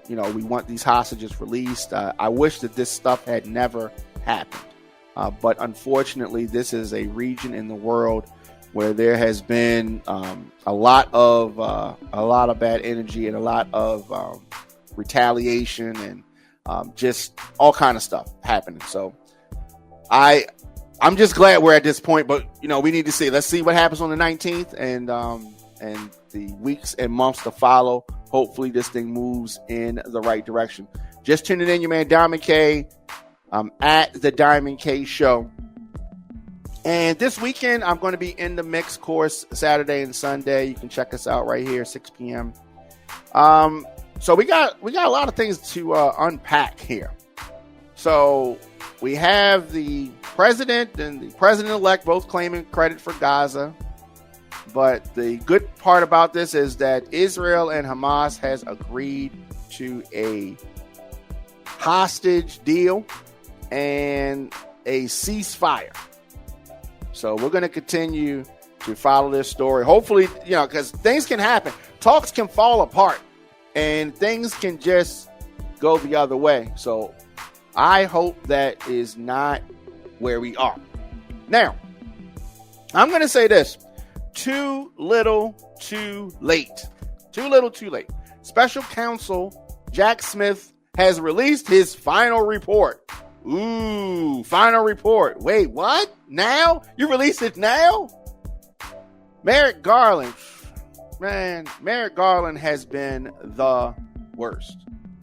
we want these hostages released. I wish that this stuff had never happened. But unfortunately, this is a region in the world where there has been a lot of bad energy and a lot of retaliation and just all kind of stuff happening. So I'm just glad we're at this point, but we need to see. Let's see what happens on the 19th and the weeks and months to follow. Hopefully, this thing moves in the right direction. Just tuning in, your man Diamond K. I'm at The Diamond K Show. And this weekend, I'm going to be in the mix course Saturday and Sunday. You can check us out right here, 6 p.m. So we got a lot of things to unpack here. So we have the president and the president-elect both claiming credit for Gaza. But the good part about this is that Israel and Hamas has agreed to a hostage deal and a ceasefire. So we're going to continue to follow this story. Hopefully, because things can happen. Talks can fall apart and things can just go the other way. So I hope that is not where we are. Now, I'm going to say this. Too little, too late. Too little, too late. Special counsel Jack Smith has released his final report. Ooh, final report. Wait, what? Now? You released it now? Merrick Garland. Man, Merrick Garland has been the worst.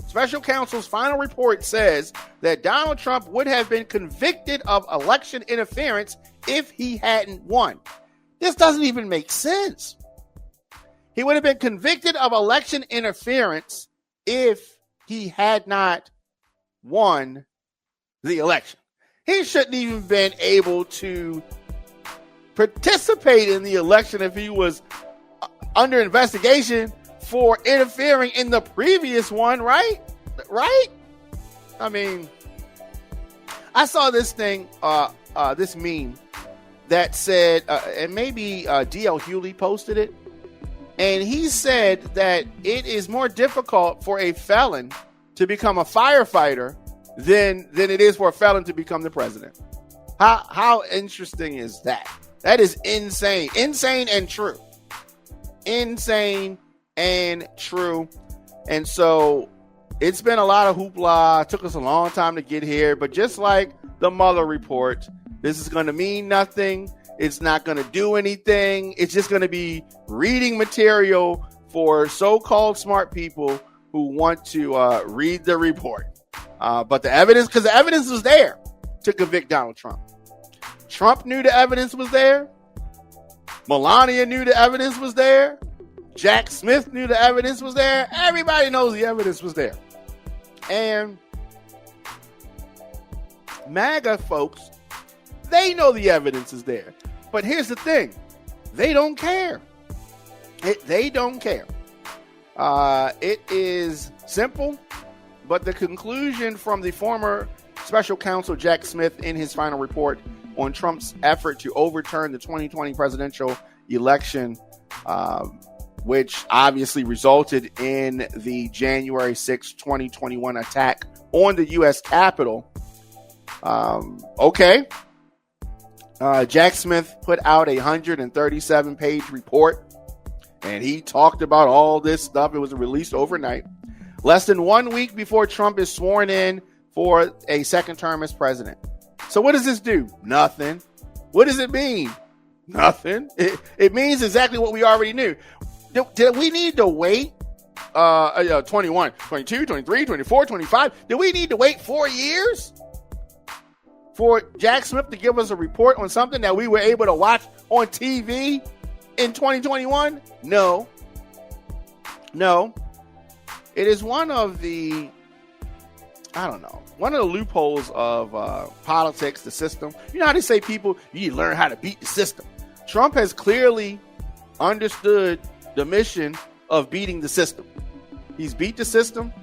Special counsel's final report says that Donald Trump would have been convicted of election interference if he hadn't won. This doesn't even make sense. He would have been convicted of election interference if he had not won the election. He shouldn't even been able to participate in the election if he was under investigation for interfering in the previous one, right? Right? I mean, I saw this thing, this meme that said, and maybe D.L. Hewley posted it, and he said that it is more difficult for a felon to become a firefighter than it is for a felon to become the president. How interesting is that? That is insane. Insane and true. Insane and true. And so it's been a lot of hoopla. It took us a long time to get here. But just like the Mueller report, this is going to mean nothing. It's not going to do anything. It's just going to be reading material for so-called smart people who want to read the report. But the evidence, because the evidence was there to convict Donald Trump. Trump knew the evidence was there. Melania knew the evidence was there. Jack Smith knew the evidence was there. Everybody knows the evidence was there. And MAGA folks, they know the evidence is there. But here's the thing. They don't care. They don't care. It is simple, but the conclusion from the former special counsel Jack Smith in his final report on Trump's effort to overturn the 2020 presidential election, which obviously resulted in the January 6, 2021 attack on the U.S. Capitol. Jack Smith put out a 137-page report, and he talked about all this stuff. It was released overnight, less than 1 week before Trump is sworn in for a second term as president. So what does this do? Nothing. What does it mean? Nothing. It means exactly what we already knew. Did we need to wait 21, 22, 23, 24, 25? Did we need to wait 4 years for Jack Smith to give us a report on something that we were able to watch on TV in 2021? No. It is one of the loopholes of politics, the system. You know how they say people, you need to learn how to beat the system. Trump has clearly understood the mission of beating the system. He's beat the system.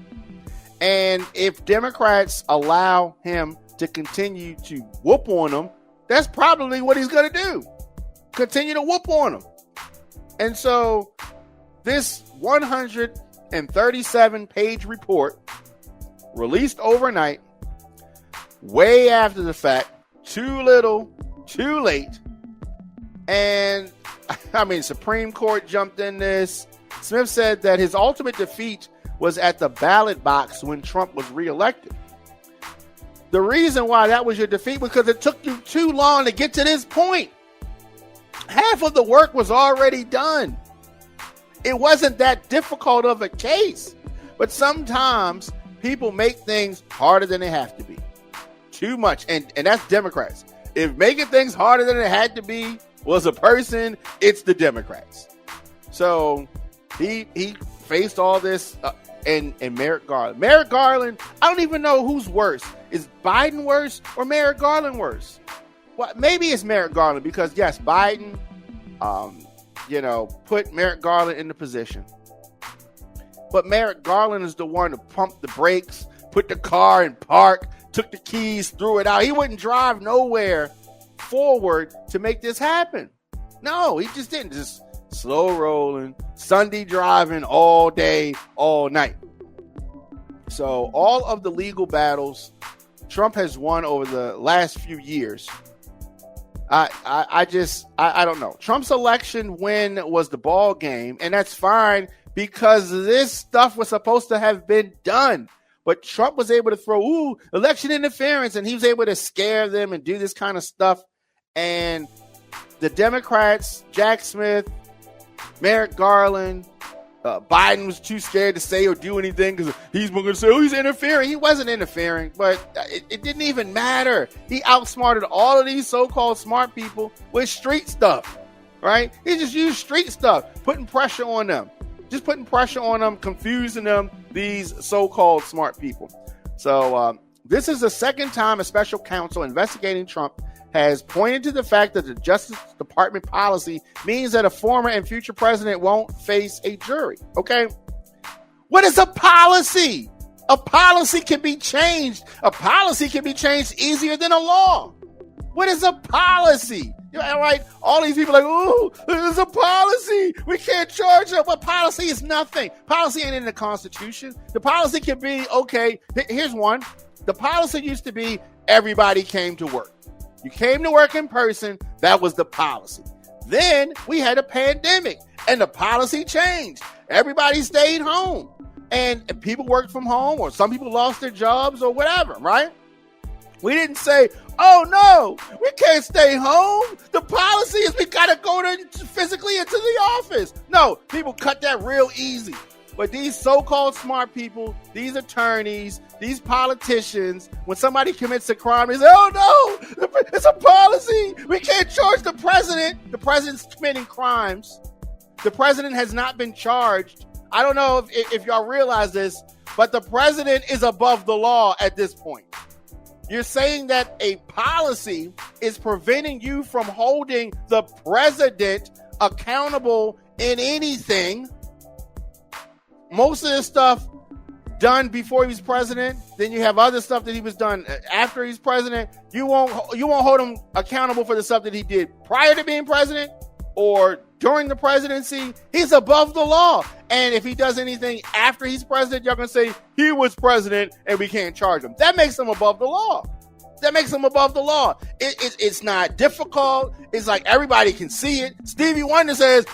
And if Democrats allow him to continue to whoop on them, that's probably what he's going to do. Continue to whoop on them. And so this 137-page report released overnight, way after the fact, too little, too late. And I mean, Supreme Court jumped in this. Smith said that his ultimate defeat was at the ballot box when Trump was reelected. The reason why that was your defeat was because it took you too long to get to this point. Half of the work was already done. It wasn't that difficult of a case. But sometimes people make things harder than they have to be. Too much. And that's Democrats. If making things harder than it had to be was a person, it's the Democrats. So he faced all this and Merrick Garland. Merrick Garland, I don't even know who's worse. Is Biden worse or Merrick Garland worse? Well, maybe it's Merrick Garland because, yes, Biden, put Merrick Garland in the position. But Merrick Garland is the one who pumped the brakes, put the car in park, took the keys, threw it out. He wouldn't drive nowhere forward to make this happen. No, he just didn't. Just slow rolling, Sunday driving all day, all night. So all of the legal battles Trump has won over the last few years, I don't know. Trump's election win was the ball game, and that's fine because this stuff was supposed to have been done. But Trump was able to throw, election interference, and he was able to scare them and do this kind of stuff. And the Democrats, Jack Smith, Merrick Garland, Biden was too scared to say or do anything because he's going to say, oh, he's interfering. He wasn't interfering, but it didn't even matter. He outsmarted all of these so-called smart people with street stuff, right? He just used street stuff, putting pressure on them. Just putting pressure on them, confusing them, these so-called smart people. So this is the second time a special counsel investigating Trump has pointed to the fact that the Justice Department policy means that a former and future president won't face a jury. Okay? What is a policy? A policy can be changed. A policy can be changed easier than a law. What is a policy? Right? All these people are like, oh, there's a policy. We can't charge them. But policy is nothing. Policy ain't in the Constitution. The policy can be, okay, here's one. The policy used to be everybody came to work. You came to work in person. That was the policy. Then we had a pandemic and the policy changed. Everybody stayed home and people worked from home, or some people lost their jobs or whatever, right? We didn't say, oh no, we can't stay home. The policy is we got to go physically into the office. No, people cut that real easy. But these so-called smart people, these attorneys, these politicians, when somebody commits a crime, they say, oh no, it's a policy. We can't charge the president. The president's committing crimes. The president has not been charged. I don't know if y'all realize this, but the president is above the law at this point. You're saying that a policy is preventing you from holding the president accountable in anything. Most of this stuff done before he was president. Then you have other stuff that he was done after he's president. You won't hold him accountable for the stuff that he did prior to being president or during the presidency. He's above the law. And if he does anything after he's president, you're going to say he was president and we can't charge him. That makes him above the law. That makes him above the law. It's not difficult. It's like everybody can see it. Stevie Wonder says,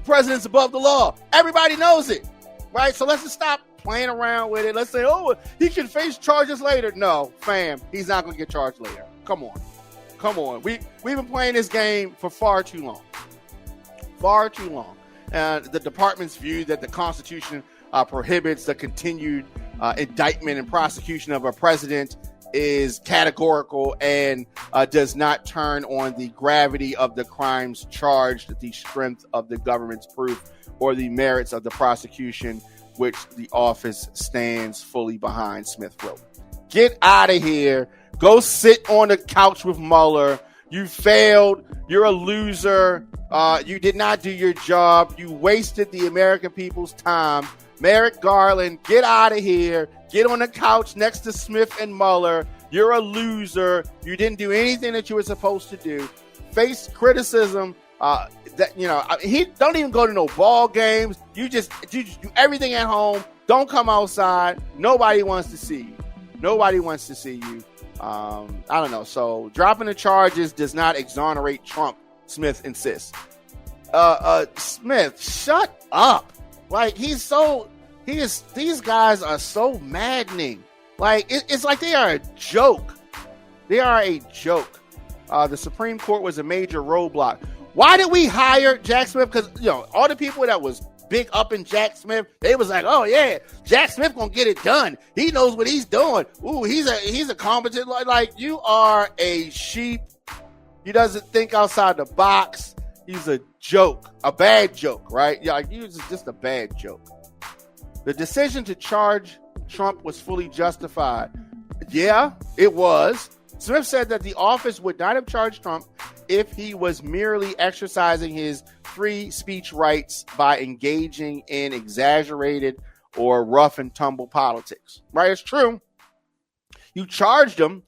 president's above the law. Everybody knows it, right? So let's just stop playing around with it. Let's say, oh, he can face charges later. No, fam, he's not going to get charged later. Come on. We've been playing this game for far too long. Far too long. The department's view that the Constitution prohibits the continued indictment and prosecution of a president is categorical and does not turn on the gravity of the crimes charged, the strength of the government's proof, or the merits of the prosecution, which the office stands fully behind, Smith wrote. Get out of here. Go sit on the couch with Mueller. You failed. You're a loser. You did not do your job. You wasted the American people's time. Merrick Garland, get out of here. Get on the couch next to Smith and Mueller. You're a loser. You didn't do anything that you were supposed to do. Face criticism. He don't even go to no ball games. You just do everything at home. Don't come outside. Nobody wants to see you. I don't know. So dropping the charges does not exonerate Trump, Smith insists. Smith, shut up. Like, these guys are so maddening. Like, it's like they are a joke. The Supreme Court was a major roadblock. Why did we hire Jack Smith? Because, all the people that was big up in Jack Smith, they was like, oh yeah, Jack Smith gonna get it done. He knows what he's doing. Ooh, he's a competent, like, you are a sheep. He doesn't think outside the box. He's a joke, a bad joke, right? Yeah, like, he's just a bad joke. The decision to charge Trump was fully justified. Yeah, it was. Smith said that the office would not have charged Trump if he was merely exercising his free speech rights by engaging in exaggerated or rough and tumble politics. Right? It's true. You charged him,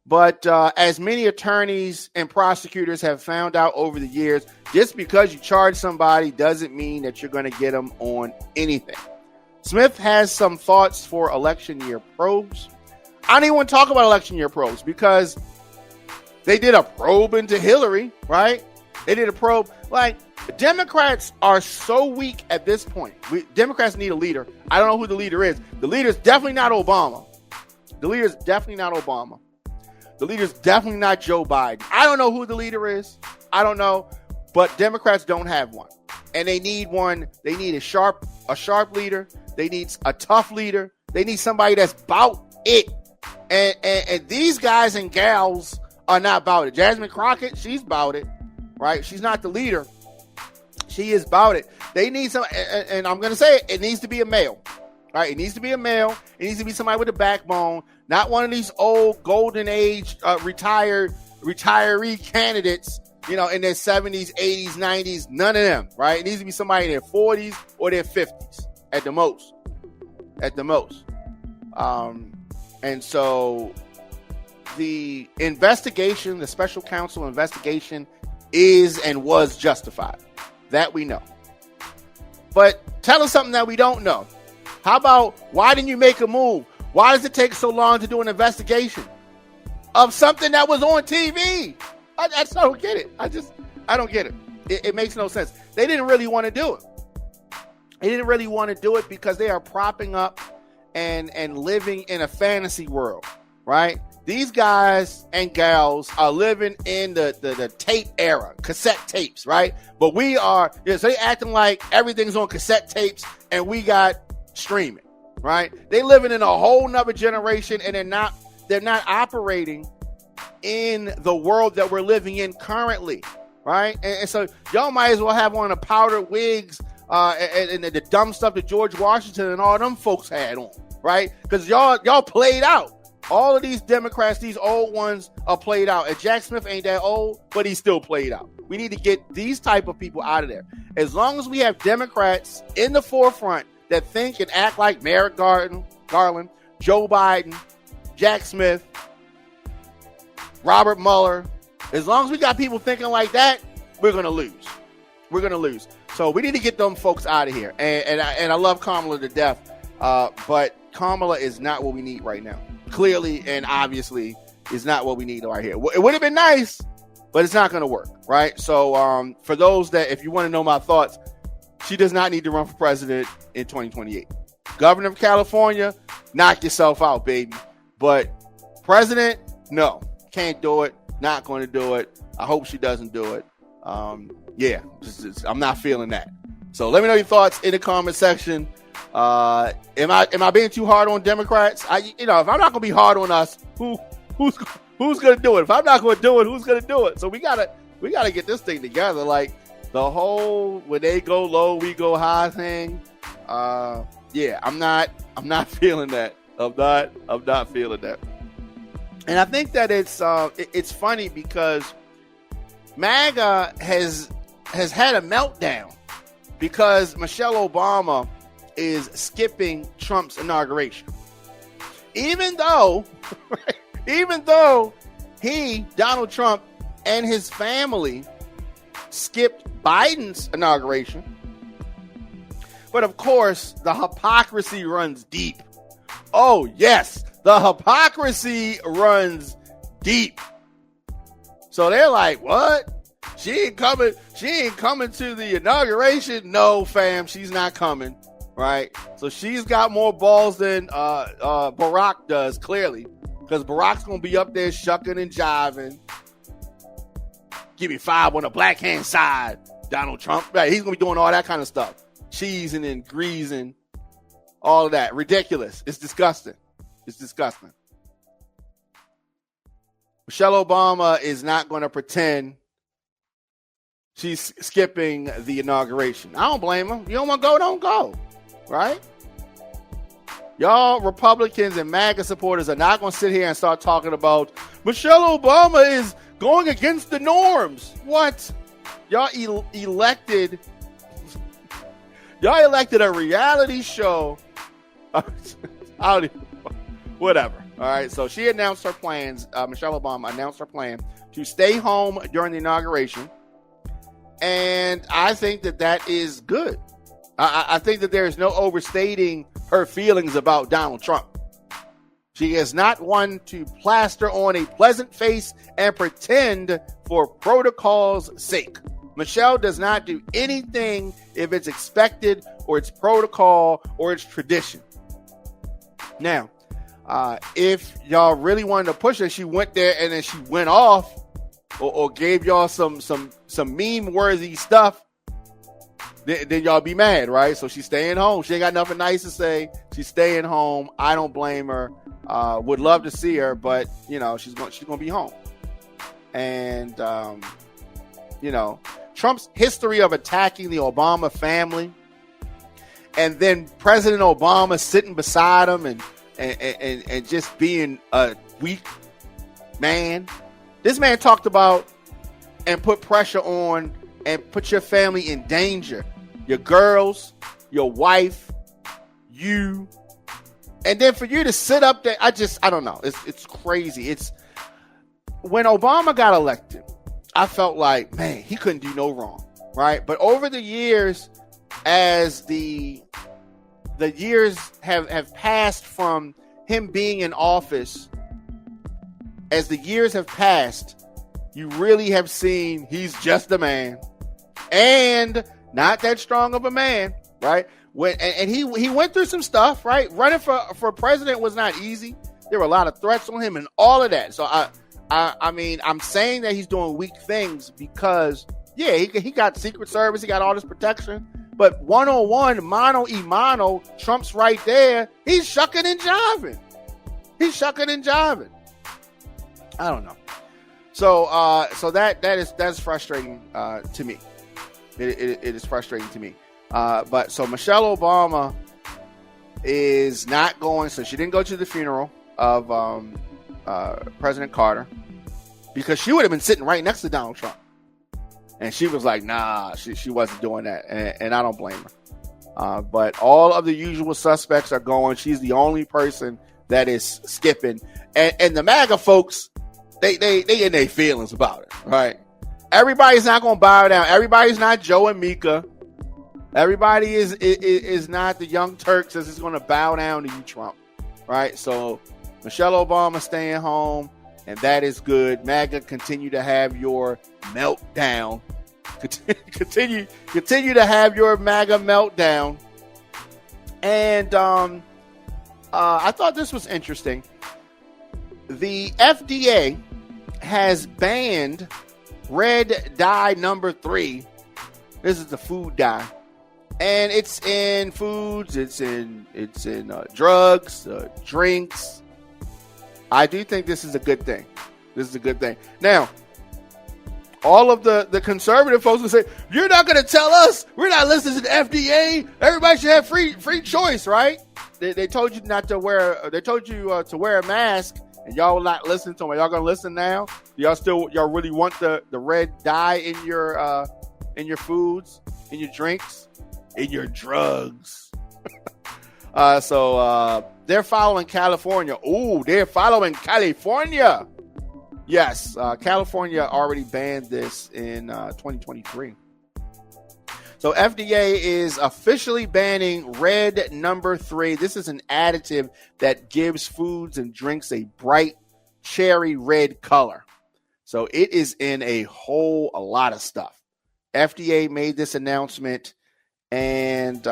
but as many attorneys and prosecutors have found out over the years, just because you charge somebody doesn't mean that you're going to get them on anything. Smith has some thoughts for election year probes. I don't even want to talk about election year probes because they did a probe into Hillary, right? They did a probe. Like, Democrats are so weak at this point. Democrats need a leader. I don't know who the leader is. The leader's definitely not Obama. The leader's definitely not Joe Biden. I don't know who the leader is. I don't know. But Democrats don't have one. and they need one. They need a sharp leader. They need a tough leader. They need somebody that's about it. And these guys and gals are not about it. Jasmine Crockett, she's about it, right? She's not the leader. She is about it. They need some, and I'm going to say it needs to be a male, right? It needs to be a male. It needs to be somebody with a backbone, not one of these old golden age retiree candidates, in their 70s, 80s, 90s. None of them, right? It needs to be somebody in their 40s or their 50s at the most. And so the investigation, the special counsel investigation is and was justified. That we know. But tell us something that we don't know. How about, why didn't you make a move? Why does it take so long to do an investigation of something that was on TV? I don't get it. I don't get it. It makes no sense. They didn't really want to do it. They didn't really want to do it because they are propping up and living in a fantasy world, right? These guys and gals are living in the tape era, cassette tapes, right? But we are, so they acting like everything's on cassette tapes and we got streaming, right? They living in a whole nother generation, and they're not operating in the world that we're living in currently, right? And so y'all might as well have on the powdered wigs and the dumb stuff that George Washington and all them folks had on, right? Because y'all played out. All of these Democrats, these old ones, are played out. And Jack Smith ain't that old, but he's still played out. We need to get these type of people out of there. As long as we have Democrats in the forefront that think and act like Merrick Garland, Joe Biden, Jack Smith, Robert Mueller, as long as we got people thinking like that, we're going to lose. We're going to lose. So we need to get them folks out of here. And I love Kamala to death, but Kamala is not what we need right now. Clearly and obviously is not what we need right here. It would have been nice, but it's not going to work, right? So for those that, if you want to know my thoughts, she does not need to run for president in 2028. Governor of California, knock yourself out, baby. But president, no, can't do it. Not going to do it. I hope she doesn't do it. I'm not feeling that. So let me know your thoughts in the comment section. Am I being too hard on Democrats? If I'm not gonna be hard on us, who's gonna do it? If I'm not gonna do it, who's gonna do it? So we gotta get this thing together. Like the whole when they go low, we go high thing. I'm not feeling that. I'm not feeling that. And I think that it's funny because MAGA has had a meltdown because Michelle Obama is skipping Trump's inauguration. Even though Donald Trump and his family skipped Biden's inauguration. But of course, the hypocrisy runs deep. Oh yes, the hypocrisy runs deep. So they're like, what? She ain't coming to the inauguration. No, fam, she's not coming. Right, so she's got more balls than Barack does, clearly, because Barack's gonna be up there shucking and jiving. Give me 5 on the black hand side, Donald Trump. Right, he's gonna be doing all that kind of stuff, cheesing and greasing, all of that. Ridiculous. It's disgusting. Michelle Obama is not going to pretend she's skipping the inauguration. I don't blame her. You don't want to go, don't go. Right? Y'all Republicans and MAGA supporters are not going to sit here and start talking about Michelle Obama is going against the norms. What? Y'all elected a reality show. Whatever. All right. So she announced her plans. Michelle Obama announced her plan to stay home during the inauguration. And I think that is good. I think that there is no overstating her feelings about Donald Trump. She is not one to plaster on a pleasant face and pretend for protocol's sake. Michelle does not do anything if it's expected or it's protocol or it's tradition. Now, if y'all really wanted to push her, she went there and then she went off or gave y'all some meme-worthy stuff. then y'all be mad, right? So she's staying home. She ain't got nothing nice to say. She's staying home. I don't blame her. Would love to see her, but she's gonna be home. And Trump's history of attacking the Obama family, and then President Obama sitting beside him and just being a weak man. This man talked about and put pressure on and put your family in danger. Your girls, your wife, you. And then for you to sit up there, I don't know. It's crazy. It's when Obama got elected, I felt like, man, he couldn't do no wrong, right? But over the years, as the years have passed from him being in office, as the years have passed, you really have seen he's just a man and not that strong of a man, right? He went through some stuff, right? Running for president was not easy. There were a lot of threats on him and all of that. So I mean, I'm saying that he's doing weak things because, yeah, he got Secret Service, he got all this protection, but one-on-one, mano-y-mano, Trump's right there. He's shucking and jiving. I don't know. So that's frustrating to me. It is frustrating to me. But so Michelle Obama is not going. So she didn't go to the funeral of President Carter because she would have been sitting right next to Donald Trump, and she was like, "Nah, she wasn't doing that," and I don't blame her. But all of the usual suspects are going. She's the only person that is skipping, and the MAGA folks, they in their feelings about it, right? Everybody's not going to bow down. Everybody's not Joe and Mika. Everybody is not the Young Turks that's just going to bow down to you, Trump, right? So Michelle Obama staying home, and that is good. MAGA, continue to have your meltdown. Continue to have your MAGA meltdown. And I thought this was interesting. The FDA has banned red dye number 3. This is the food dye, and it's in foods. It's in drugs, drinks. I do think this is a good thing. Now, all of the conservative folks will say, "You're not going to tell us. We're not listening to the FDA. Everybody should have free choice, right?" They told you not to wear. They told you to wear a mask. And y'all will not listen to them. Are y'all gonna listen now? Y'all really want the red dye in your foods, in your drinks, in your drugs? So they're following California. Ooh, they're following California. Yes, California already banned this in 2023. So FDA is officially banning red number 3. This is an additive that gives foods and drinks a bright cherry red color. So it is in a lot of stuff. FDA made this announcement, and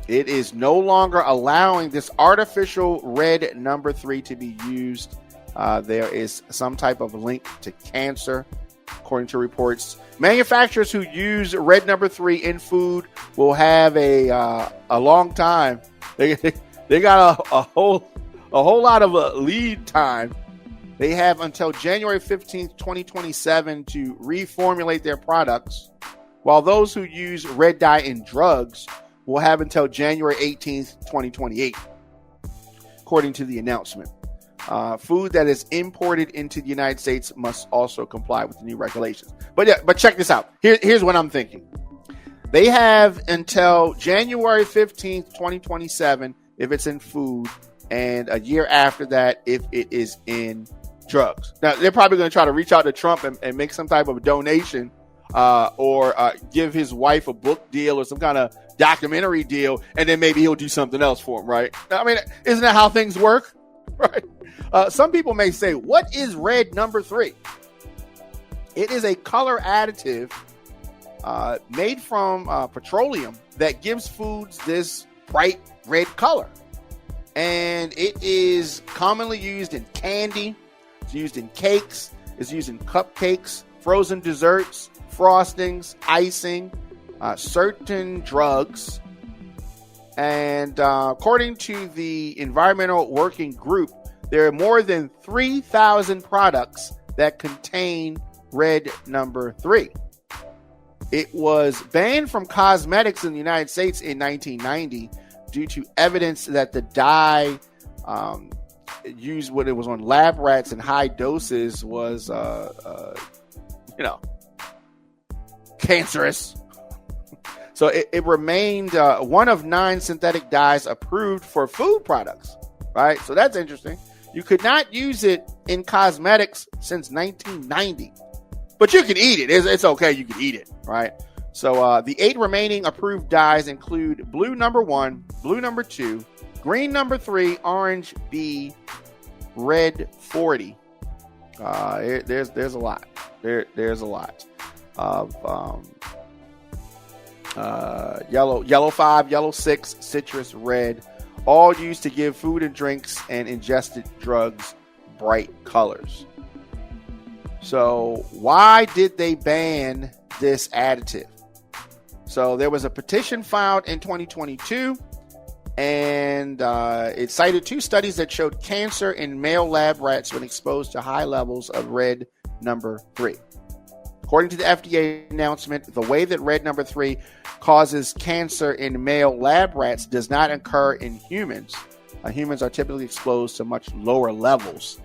it is no longer allowing this artificial red number 3 to be used. There is some type of link to cancer, according to reports. Manufacturers who use red number 3 in food will have a long time. They got a whole lot of lead time. They have until January 15th, 2027 to reformulate their products, while those who use red dye in drugs will have until January 18th, 2028, according to the announcement. Food that is imported into the United States must also comply with the new regulations. But check this out. Here's what I'm thinking. They have until January 15th, 2027 if it's in food, and a year after that if it is in drugs. Now, they're probably going to try to reach out to Trump and make some type of donation or give his wife a book deal or some kind of documentary deal, and then maybe he'll do something else for him, right? I mean, isn't that how things work? Right. Some people may say, what is red number 3? It is a color additive made from petroleum that gives foods this bright red color. And it is commonly used in candy. It's used in cakes. It's used in cupcakes, frozen desserts, frostings, icing, certain drugs. And according to the Environmental Working Group, there are more than 3,000 products that contain red number 3. It was banned from cosmetics in the United States in 1990 due to evidence that the dye used when it was on lab rats in high doses was, cancerous. So it remained one of 9 synthetic dyes approved for food products, right? So that's interesting. You could not use it in cosmetics since 1990, but you can eat it. It's okay. You can eat it, right? So the 8 remaining approved dyes include blue number 1, blue number 2, green number 3, orange B, red 40. There's a lot. There's a lot of yellow 5, yellow 6, citrus, red, all used to give food and drinks and ingested drugs bright colors. So why did they ban this additive? So there was a petition filed in 2022, and it cited 2 studies that showed cancer in male lab rats when exposed to high levels of red number 3. According to the FDA announcement, the way that red number 3 causes cancer in male lab rats does not occur in humans. Humans are typically exposed to much lower levels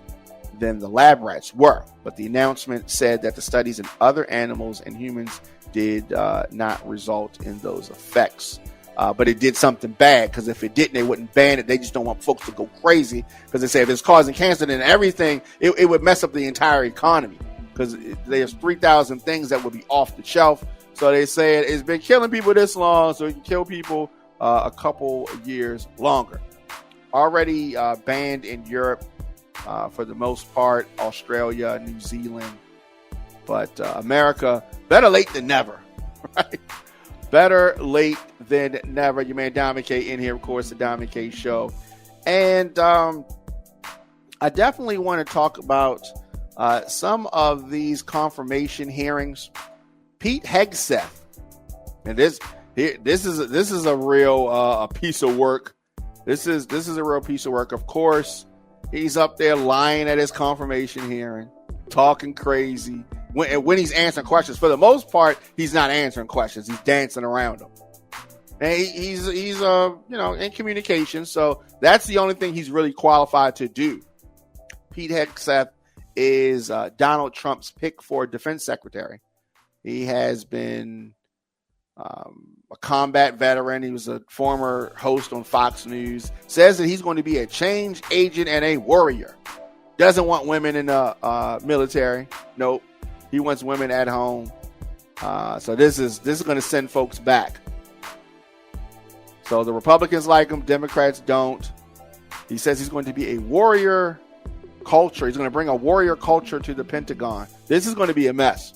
than the lab rats were. But the announcement said that the studies in other animals and humans did not result in those effects. But it did something bad, because if it didn't, they wouldn't ban it. They just don't want folks to go crazy, because they say if it's causing cancer, then everything, it would mess up the entire economy, because there's 3,000 things that would be off the shelf. So they said it's been killing people this long, so it can kill people a couple years longer. Already banned in Europe for the most part, Australia, New Zealand. But America, better late than never, right? Better late than never. Your man Diamond K in here, of course, the Diamond K Show. And I definitely want to talk about some of these confirmation hearings. Pete Hegseth, and this is a real a piece of work. This is a real piece of work. Of course, he's up there lying at his confirmation hearing, talking crazy. When he's answering questions, for the most part, he's not answering questions. He's dancing around them. And he's in communication, so that's the only thing he's really qualified to do. Pete Hegseth is Donald Trump's pick for defense secretary. He has been a combat veteran. He was a former host on Fox News. Says that he's going to be a change agent and a warrior. Doesn't want women in the military. Nope. He wants women at home. So this is going to send folks back. So the Republicans like him. Democrats don't. He says he's going to be a warrior culture. He's going to bring a warrior culture to the Pentagon. This is going to be a mess.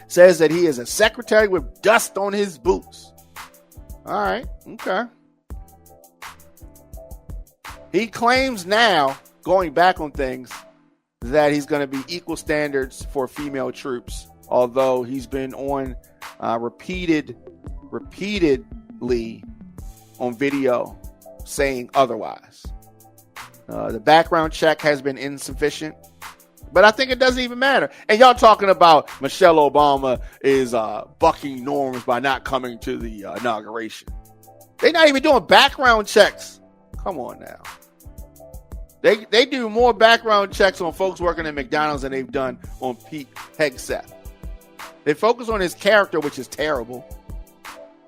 Says that he is a secretary with dust on his boots. All right. Okay. He claims now, going back on things, that he's going to be equal standards for female troops, although he's been on repeatedly on video saying otherwise. The background check has been insufficient, but I think it doesn't even matter. And y'all talking about Michelle Obama is bucking norms by not coming to the inauguration. They're not even doing background checks. Come on now. They do more background checks on folks working at McDonald's than they've done on Pete Hegseth. They focus on his character, which is terrible.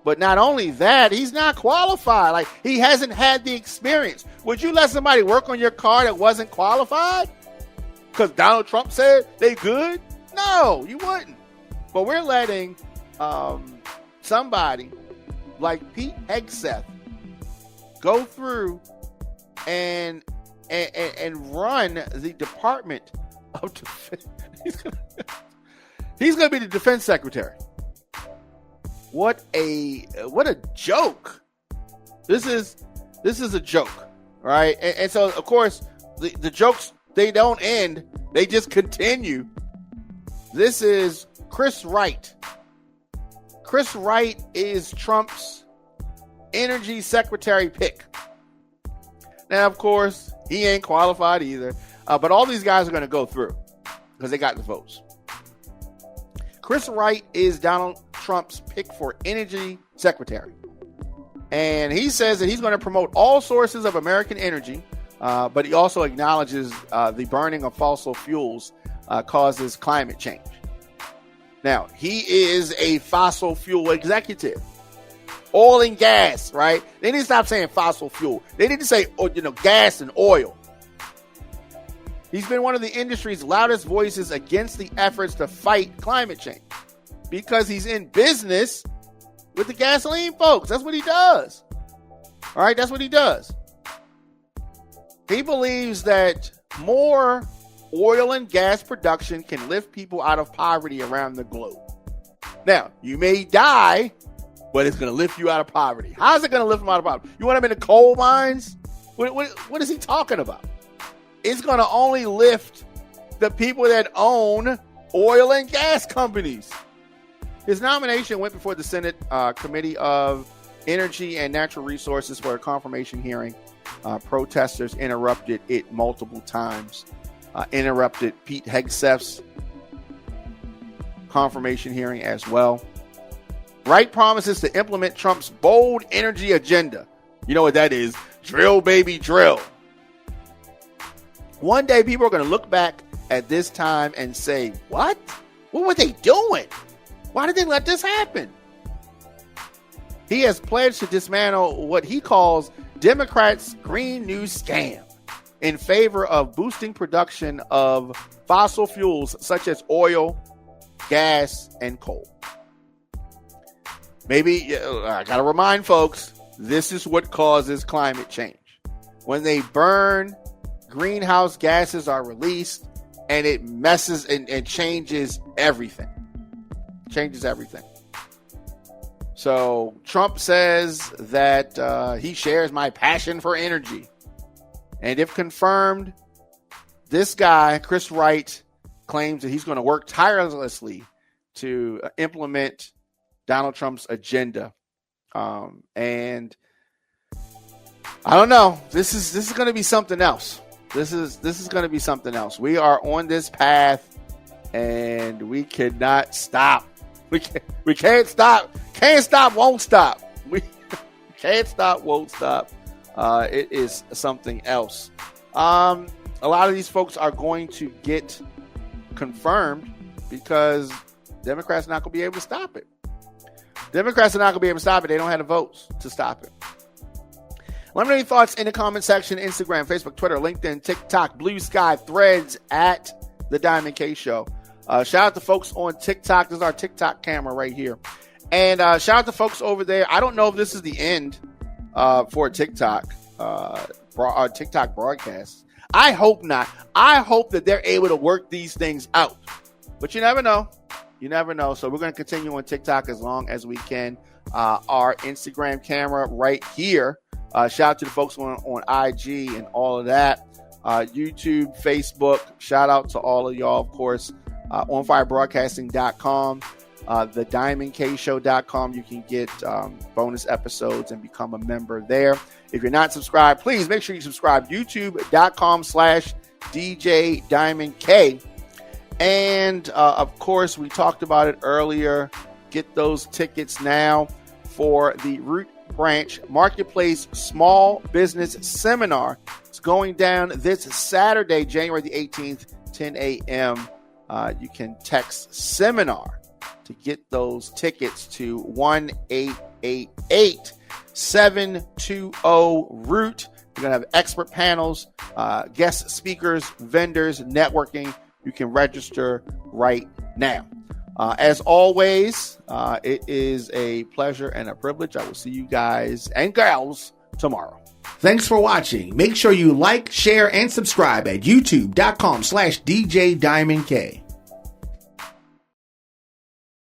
But not only that, he's not qualified. Like, he hasn't had the experience. Would you let somebody work on your car that wasn't qualified? Because Donald Trump said they good? No, you wouldn't. But we're letting somebody like Pete Hegseth go through and run the Department of Defense. He's going to be the defense secretary. What a joke. This is a joke, right? And so, of course, the jokes, they don't end. They just continue. This is Chris Wright, Chris Wright is Trump's energy secretary pick. Now, of course, he ain't qualified either. But all these guys are going to go through because they got the votes. Chris Wright is Donald Trump's pick for energy secretary. And he says that he's going to promote all sources of American energy, but he also acknowledges the burning of fossil fuels causes climate change. Now, he is a fossil fuel executive. Oil and gas, right? They need to stop saying fossil fuel. They need to say, gas and oil. He's been one of the industry's loudest voices against the efforts to fight climate change because he's in business with the gasoline folks. That's what he does. All right, that's what he does. He believes that more oil and gas production can lift people out of poverty around the globe. Now, you may die, but it's going to lift you out of poverty. How's it going to lift them out of poverty? You want them in the coal mines? What is he talking about? It's going to only lift the people that own oil and gas companies. His nomination went before the Senate Committee of Energy and Natural Resources for a confirmation hearing. Protesters interrupted it multiple times. Interrupted Pete Hegseth's confirmation hearing as well. Wright promises to implement Trump's bold energy agenda. You know what that is? Drill, baby, drill. One day people are going to look back at this time and say, what? What were they doing? Why did they let this happen? He has pledged to dismantle what he calls Democrats' Green New Scam in favor of boosting production of fossil fuels such as oil, gas, and coal. Maybe, I got to remind folks, this is what causes climate change. When they burn, greenhouse gases are released, and it messes and changes everything. Changes everything. So Trump says that he shares my passion for energy. And if confirmed, this guy, Chris Wright, claims that he's going to work tirelessly to implement Donald Trump's agenda. And I don't know. This is going to be something else. This is going to be something else. We are on this path, and we cannot stop. We can't stop. Can't stop. Won't stop. We can't stop. Won't stop. It is something else. A lot of these folks are going to get confirmed because Democrats are not going to be able to stop it. Democrats are not going to be able to stop it. They don't have the votes to stop it. Let me know your thoughts in the comment section. Instagram, Facebook, Twitter, LinkedIn, TikTok, Blue Sky, Threads at The Diamond K Show. Shout out to folks on TikTok. This is our TikTok camera right here. And shout out to folks over there. I don't know if this is the end for TikTok, TikTok broadcasts. I hope not. I hope that they're able to work these things out. But you never know. You never know. So we're going to continue on TikTok as long as we can. Our Instagram camera right here. Shout out to the folks on IG and all of that. YouTube, Facebook. Shout out to all of y'all, of course. OnFireBroadcasting.com. TheDiamondKShow.com. You can get bonus episodes and become a member there. If you're not subscribed, please make sure you subscribe. YouTube.com/DJ Diamond K. And of course, we talked about it earlier. Get those tickets now for the Root Branch Marketplace Small Business Seminar. It's going down this Saturday, January the 18th, 10 a.m. You can text seminar to get those tickets to 1-888-720-ROOT. We're going to have expert panels, guest speakers, vendors, networking. You can register right now. As always, it is a pleasure and a privilege. I will see you guys and gals tomorrow. Thanks for watching. Make sure you like, share, and subscribe at youtube.com/DJ Diamond K.